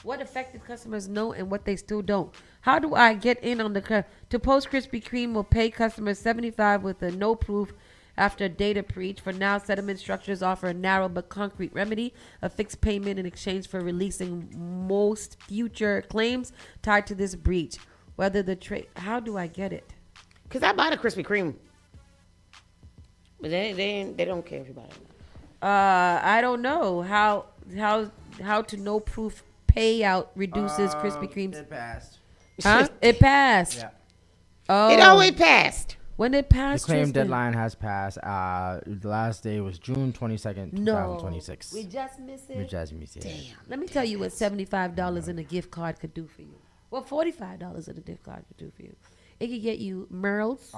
What affected customers know and what they still don't. How do I get in on the to post Krispy Kreme will pay customers $75 with a no proof after a data breach. For now, settlement structures offer a narrow but concrete remedy, a fixed payment in exchange for releasing most future claims tied to this breach. Whether the trade, how do I get it? Because I bought a Krispy Kreme. But they don't care if you buy it. I don't know how to no proof payout reduces Krispy Kreme's. It passed. Huh? It passed. Yeah. Oh. It always passed. When it passed, the claim Tristan? deadline has passed. The last day was June 22nd, 2026. We just missed it. We just missed it. Damn. Let me tell you what $75 in a gift card could do for you. What $45 in a gift card could do for you. It could get you Merle's,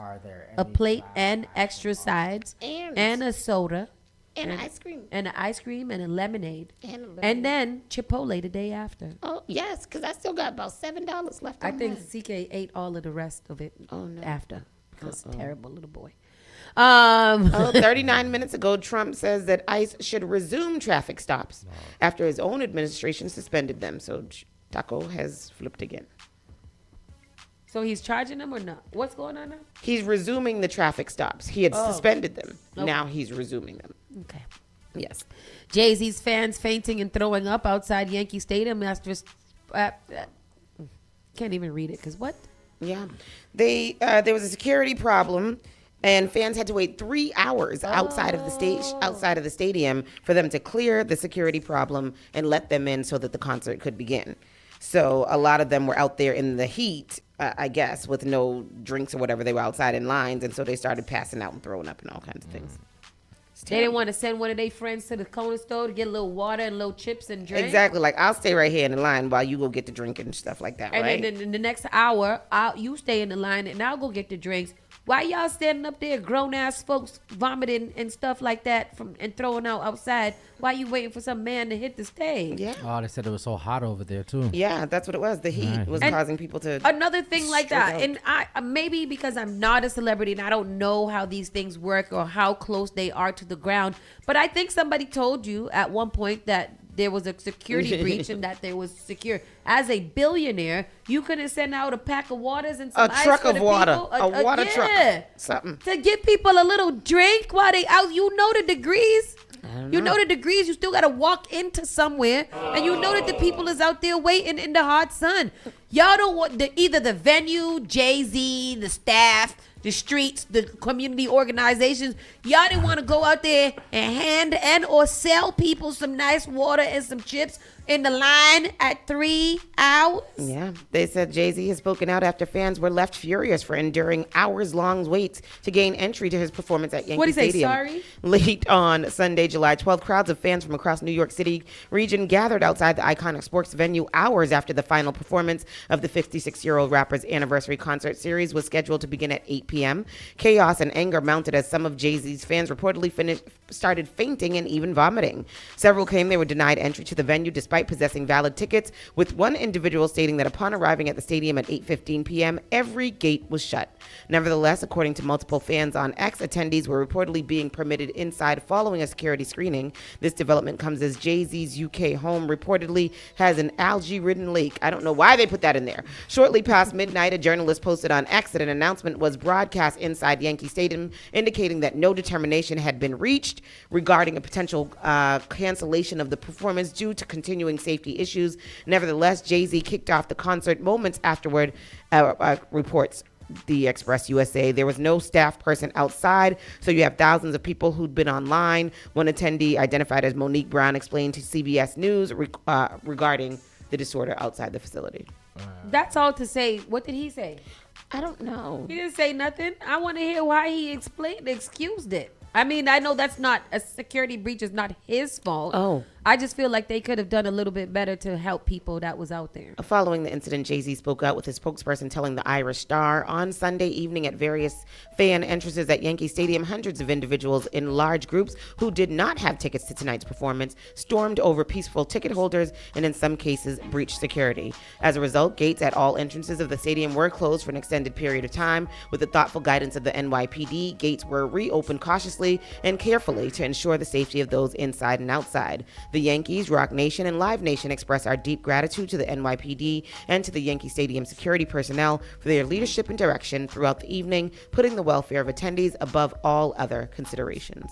a plate and extra sides, and a soda. And ice cream. And an ice cream and a lemonade. And then Chipotle the day after. Oh, yes, because I still got about $7 left. I think CK ate all of the rest of it after. Because terrible little boy. 39 minutes ago, Trump says that ICE should resume traffic stops after his own administration suspended them. So Taco has flipped again. So he's charging them or not? What's going on now? He's resuming the traffic stops. He had suspended them. Okay. Now he's resuming them. Okay. Yes. Jay-Z's fans fainting and throwing up outside Yankee Stadium after... can't even read it because what? Yeah. There was a security problem, and fans had to wait 3 hours outside of the stadium for them to clear the security problem and let them in so that the concert could begin. So a lot of them were out there in the heat, I guess, with no drinks or whatever. They were outside in lines, and so they started passing out and throwing up and all kinds of things. They didn't want to send one of their friends to the corner store to get a little water and little chips and drink. Exactly. Like, I'll stay right here in the line while you go get the drink and stuff like that, and right? then in the next hour, you stay in the line and I'll go get the drinks. Why y'all standing up there, grown-ass folks vomiting and stuff like that and throwing out outside? Why you waiting for some man to hit the stage? Yeah. Oh, they said it was so hot over there, too. Yeah, that's what it was. The heat was causing people to... Another thing like that, out. and I maybe because I'm not a celebrity and I don't know how these things work or how close they are to the ground, but I think somebody told you at one point that there was a security breach and that there was secure. As a billionaire, you couldn't send out a pack of waters and some ice truck for of the water, people? a water truck, something to give people a little drink while they out. You know the degrees. You know the degrees. You still got to walk into somewhere, and you know that the people is out there waiting in the hot sun. Y'all don't want either the venue, Jay-Z, the staff, the streets, the community organizations. Y'all didn't want to go out there and hand or sell people some nice water and some chips in the line at 3 hours. Yeah, they said Jay-Z has spoken out after fans were left furious for enduring hours-long waits to gain entry to his performance at Yankee Stadium. What did he say, sorry? Late on Sunday, July 12th, crowds of fans from across New York City region gathered outside the iconic sports venue hours after the final performance of the 56-year-old rapper's anniversary concert series was scheduled to begin at 8 p.m. Chaos and anger mounted as some of Jay-Z's fans reportedly started fainting and even vomiting. Several claimed they were denied entry to the venue despite possessing valid tickets, with one individual stating that upon arriving at the stadium at 8:15 p.m., every gate was shut. Nevertheless, according to multiple fans on X, attendees were reportedly being permitted inside following a security screening. This development comes as Jay-Z's UK home reportedly has an algae-ridden lake. I don't know why they put that in there. Shortly past midnight, a journalist posted on X that an announcement was broadcast inside Yankee Stadium indicating that no determination had been reached regarding a potential cancellation of the performance due to continuing safety issues. Nevertheless, Jay-Z kicked off the concert moments afterward, reports the Express USA. There was no staff person outside, so you have thousands of people who'd been online. One attendee, identified as Monique Brown, explained to CBS News regarding the disorder outside the facility. That's all to say. What did he say? I don't know. He didn't say nothing. I want to hear why he excused it. I mean, I know that's not a security breach is not his fault. Oh. I just feel like they could have done a little bit better to help people that was out there. Following the incident, Jay-Z spoke out with his spokesperson telling the Irish Star on Sunday evening at various fan entrances at Yankee Stadium, hundreds of individuals in large groups who did not have tickets to tonight's performance stormed over peaceful ticket holders and in some cases breached security. As a result, gates at all entrances of the stadium were closed for an extended period of time. With the thoughtful guidance of the NYPD, gates were reopened cautiously and carefully to ensure the safety of those inside and outside. The Yankees, Rock Nation, and Live Nation express our deep gratitude to the NYPD and to the Yankee Stadium security personnel for their leadership and direction throughout the evening, putting the welfare of attendees above all other considerations.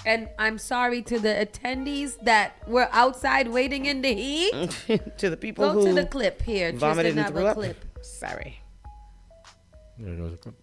And I'm sorry to the attendees that were outside waiting in the heat. To the people who go to the clip here. vomited and threw up. Clip. Sorry. There goes a clip.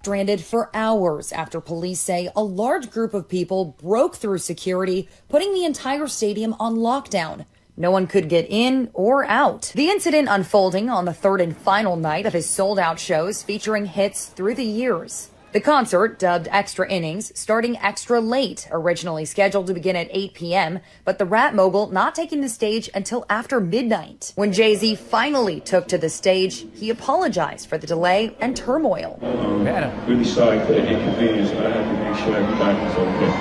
Stranded for hours after police say a large group of people broke through security, putting the entire stadium on lockdown. No one could get in or out. The incident unfolding on the third and final night of his sold-out shows featuring hits through the years. The concert, dubbed Extra Innings, starting extra late, originally scheduled to begin at 8 p.m., but the rap mogul not taking the stage until after midnight. When Jay-Z finally took to the stage, he apologized for the delay and turmoil. Really sorry for the inconvenience, but I had to make sure everybody was okay.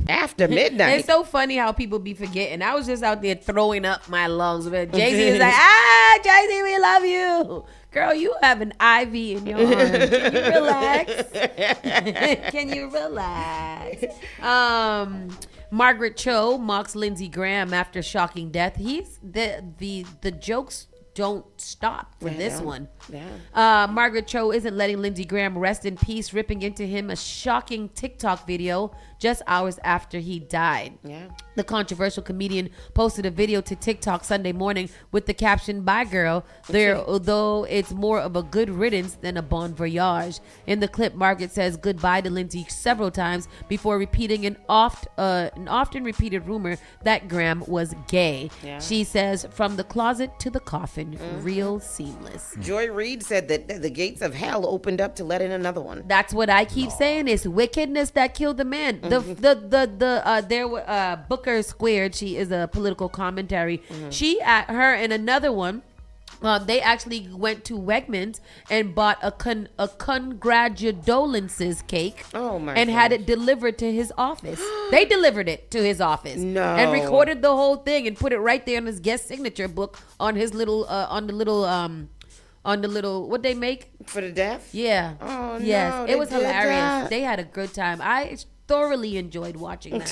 After midnight. It's so funny how people be forgetting. I was just out there throwing up my lungs. Jay-Z is like, Jay-Z, we love you. Girl, you have an IV in your arm. Can you relax? Can you relax? Margaret Cho mocks Lindsey Graham after shocking death. The jokes don't stop for this one. Yeah. Margaret Cho isn't letting Lindsey Graham rest in peace, ripping into him a shocking TikTok video just hours after he died. Yeah. The controversial comedian posted a video to TikTok Sunday morning with the caption, "Bye, girl," although it's more of a good riddance than a bon voyage. In the clip, Margaret says goodbye to Lindsey several times before repeating an often repeated rumor that Graham was gay. Yeah. She says, "From the closet to the coffin, real seamless." Joy Reid said that the gates of hell opened up to let in another one. That's what I keep saying. It's wickedness that killed the man. Booker Squared. She is a political commentary. Her and another one. They actually went to Wegmans and bought a congratulations cake and had it delivered to his office. They delivered it to his office and recorded the whole thing and put it right there on his guest signature book on his little on the little what they make for the deaf. Yeah. Oh yes, no, it was hilarious. That. They had a good time. I thoroughly enjoyed watching that.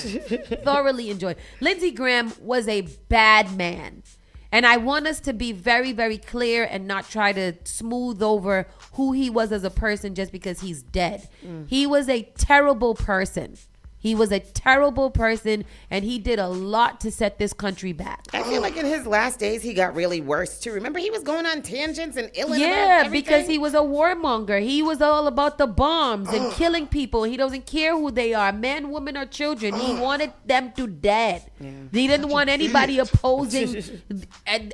Thoroughly enjoyed. Lindsey Graham was a bad man. And I want us to be very, very clear and not try to smooth over who he was as a person just because he's dead. He was a terrible person. He was a terrible person, and he did a lot to set this country back. I feel like in his last days, he got really worse, too. Remember, he was going on tangents and ill about everything? Because he was a warmonger. He was all about the bombs and killing people. He doesn't care who they are, man, woman, or children. He wanted them to dead. Yeah. He didn't want anybody opposing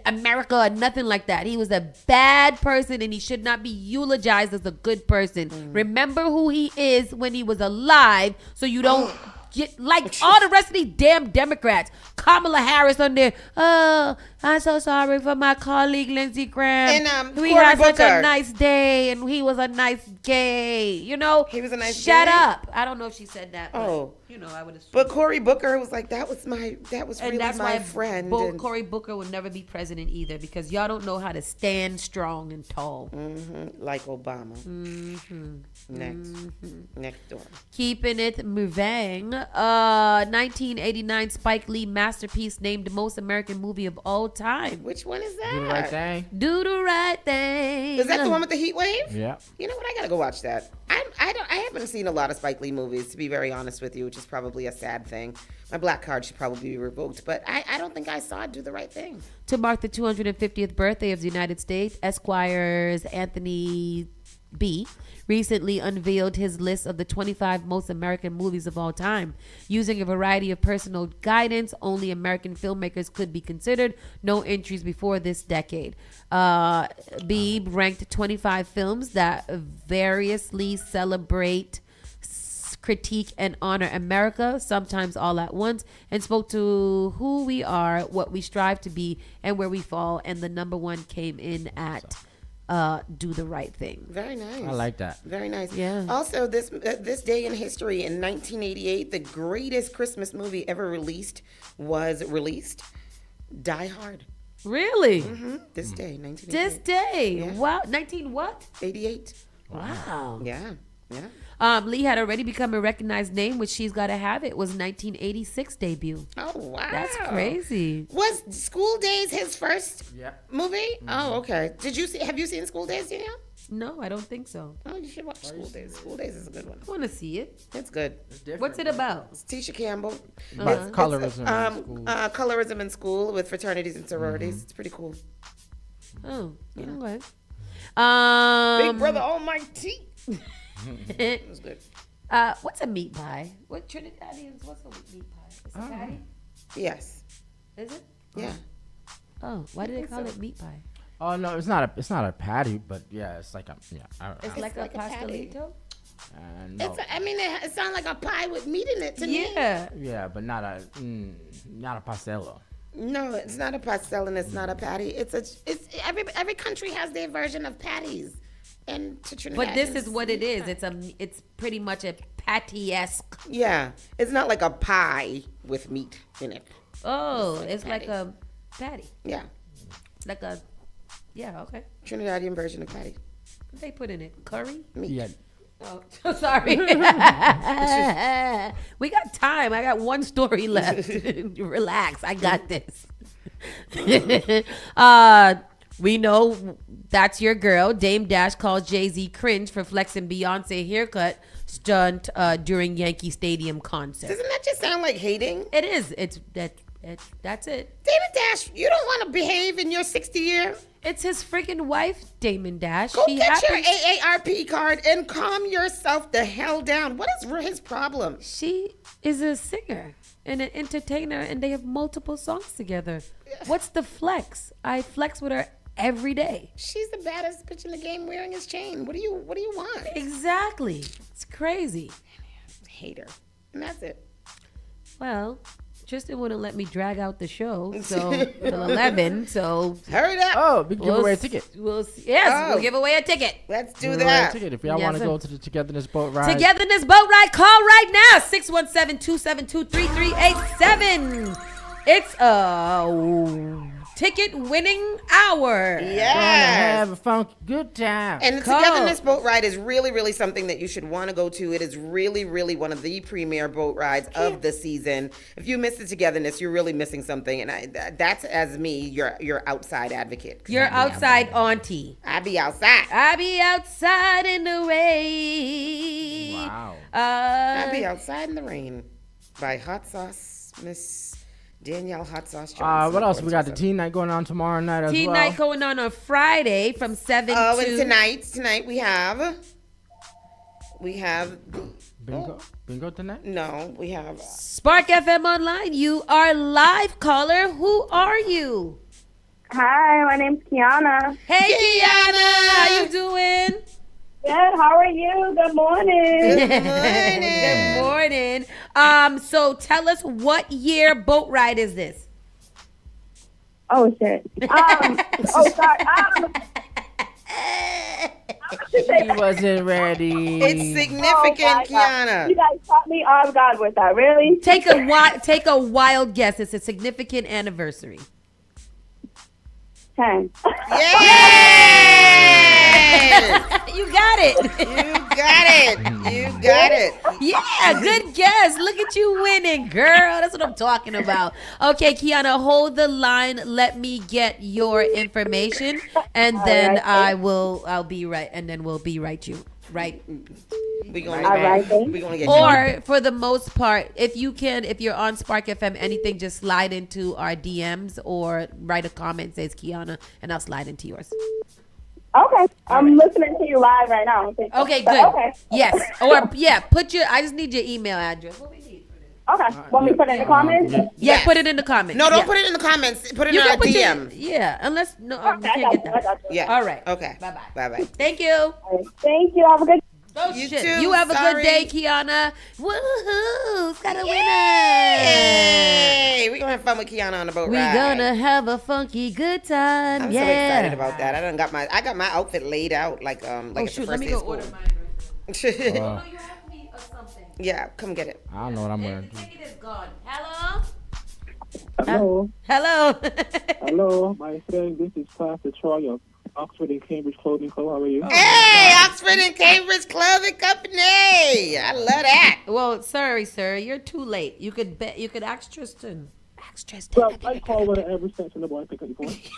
America or nothing like that. He was a bad person, and he should not be eulogized as a good person. Remember who he is when he was alive, so you don't like all the rest of these damn Democrats. Kamala Harris on there. Oh, I'm so sorry for my colleague Lindsey Graham. And we had such a nice day, and he was a nice gay. You know, he was a nice. Shut gay. up! I don't know if she said that. But, you know, I would assume. But Cory Booker was like, that was really my friend. Cory Booker would never be president either because y'all don't know how to stand strong and tall. Like Obama. Next door. Keeping it moving. 1989 Spike Lee masterpiece named most American movie of all time. Which one is that? Do the Right Thing. Do the Right Thing. Is that the one with the heat wave? Yeah. You know what? I gotta go watch that. I haven't seen a lot of Spike Lee movies, to be very honest with you, which is probably a sad thing. My black card should probably be revoked, but I don't think I saw Do the Right Thing. To mark the 250th birthday of the United States, Esquire's Anthony B. recently unveiled his list of the 25 most American movies of all time. Using a variety of personal guidance, only American filmmakers could be considered. No entries before this decade. Beebe ranked 25 films that variously celebrate, critique, and honor America, sometimes all at once, and spoke to who we are, what we strive to be, and where we fall. And the number one came in at Do the Right Thing. Very nice. I like that. Very nice. Yeah. Also, this day in history, in 1988, the greatest Christmas movie ever released was released. Die Hard. Really? This day, 1988. This day. Yeah. Wow. 19 what? 88. Wow. Yeah. Yeah. Lee had already become a recognized name with She's Gotta Have It. Was 1986 debut. Oh, wow. That's crazy. Was School Days his first movie? Mm-hmm. Oh, okay. Have you seen School Days, Danielle? No, I don't think so. Oh, you should watch School Days. School Days is a good one. I want to see it. It's good. What's it about? It's Tisha Campbell. About colorism in school. Colorism in school with fraternities and sororities. It's pretty cool. Oh, Yeah. okay. Big Brother Almighty. It was good. What's a meat pie? What Trinidadians? What's a meat pie? Is it patty? Yes. Is it? Yeah. Oh, why do they call it meat pie? Oh no, it's not a patty, but yeah, it's like a It's like a pastelito. No. It sounds like a pie with meat in it to me. Yeah, but not a pastello. No, it's not a pastel and it's not a patty. It's every country has their version of patties. And to Trinidad. But this is what it is. It's pretty much a patty-esque. Yeah, it's not like a pie with meat in it. Oh, it's like a patty. Yeah. Like a, okay. Trinidadian version of patty. What they put in it? Curry? Meat. Yeah. Oh, sorry. We got time. I got one story left. Relax. I got this. We know that's your girl. Dame Dash called Jay-Z cringe for flexing Beyonce haircut stunt during Yankee Stadium concert. Doesn't that just sound like hating? It is. That's it. Damon Dash, you don't want to behave in your 60 year. It's his freaking wife, Damon Dash. Go get your AARP card and calm yourself the hell down. What is his problem? She is a singer and an entertainer, and they have multiple songs together. What's the flex? I flex with her every day. She's the baddest bitch in the game wearing his chain. What do you want? Exactly. It's crazy. Hater. And that's it. Well, Tristan wouldn't let me drag out the show till 11. So hurry up. Oh, we can give away a ticket. We'll give away a ticket. Let's do that. Ticket. If y'all want to go to the Togetherness Boat Ride. Togetherness Boat Ride. Call right now. 617-272-3387. It's a ticket winning hour. Yes. Have a funky good time. And the Togetherness Boat Ride is really, really something that you should want to go to. It is really, really one of the premier boat rides of the season. If you miss the Togetherness, you're really missing something. And that's, as me, your outside advocate. You're outside auntie. I be outside. I be outside in the rain. Wow. I be outside in the rain by Hot Sauce, Miss Danielle Hot Sauce Johnson. What else? We got the teen night going on tomorrow night as well. Teen night going on Friday from 7 to... Oh, and tonight we have Bingo tonight? No, we have... Spark FM Online. You are live, caller. Who are you? Hi, my name's Kiana. Hey, Kiana. How you doing? Good. How are you? Good morning. Good morning. So tell us, what year boat ride is this? Oh shit. Sorry. She wasn't ready. It's significant, Kiana. You guys caught me off guard with that. Really? Take a wild guess. It's a significant anniversary. 10. Yeah! You got it. You got it. Yeah, good guess. Look at you winning, girl. That's what I'm talking about. Okay, Kiana, hold the line. Let me get your information, and then I'll be right, and then we'll be right you. Right. We're gonna get or for the most part, if you're on Spark FM, anything, just slide into our DMs or write a comment that says Kiana, and I'll slide into yours. Okay. I'm listening to you live right now. Okay, good. Okay. Yes. Or I just need your email address. What we need for this? Okay. Want me to put it in the comments? Yeah, put it in the comments. No, don't put it in the comments. Put it in our DM. Unless you can't get that. Yeah. All right. Okay. Bye-bye. Thank you. Thank you. Have a good Oh, you shit. too. You have a Sorry. good day, Kiana. Woohoo. Got a winner. Hey, we're going to have fun with Kiana on the boat ride. We're going to have a funky good time. I'm so excited about that. I got my outfit laid out like at the first let me day go of school. order mine. You have me or something. Yeah, come get it. I don't know what I'm wearing. The ticket is gone. Hello? Hello. Hello. Hello, my friend. This is Pastor Troy of Oxford and Cambridge Clothing Co. How are you? Hey, Oxford and Cambridge Clothing Company. Hey, I love that. Well, sorry, sir, you're too late. You could ask Tristan. Well, I call with every sensible I think of the point.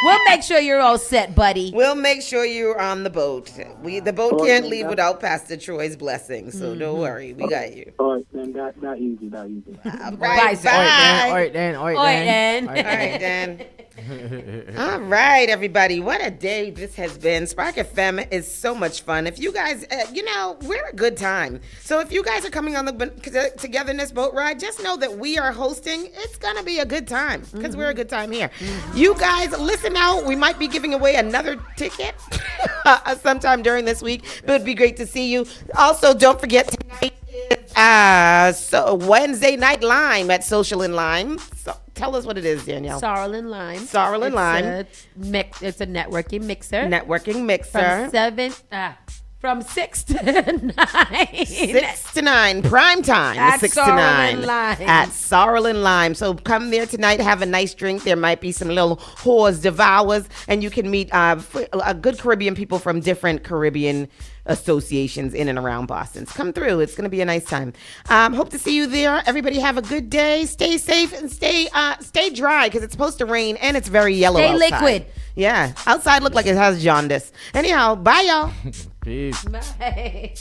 We'll make sure you're all set, buddy. We'll make sure you're on the boat. The boat can't leave without Pastor Troy's blessing, so don't worry. We got you. All right, then. Not easy. Right, Bye, sir. bye. All right, Dan. All right, Dan. All right, everybody. What a day this has been. Spark FM is so much fun. If you guys, we're a good time. So if you guys are coming on the Togetherness boat ride, just know that we are hosting. It's going to be a good time because we're a good time here. You guys, listen out. We might be giving away another ticket sometime during this week, but it'd be great to see you. Also, don't forget tonight is Wednesday Night Lime at Social and Lime. So tell us what it is, Danielle. Sorrel and Lime. Sorrel and Lime. It's a networking mixer. From 6 to 9. 6 to 9, prime time. At 6 to Sorrel 9 and Lime. at Sorrel and Lime. So come there tonight, have a nice drink. There might be some little whores devours, and you can meet a good Caribbean people from different Caribbean associations in and around Boston. So come through. It's going to be a nice time. Hope to see you there. Everybody have a good day. Stay safe and stay dry because it's supposed to rain and it's very yellow outside. Stay liquid. Yeah. Outside look like it has jaundice. Anyhow, bye y'all. Peace. Bye.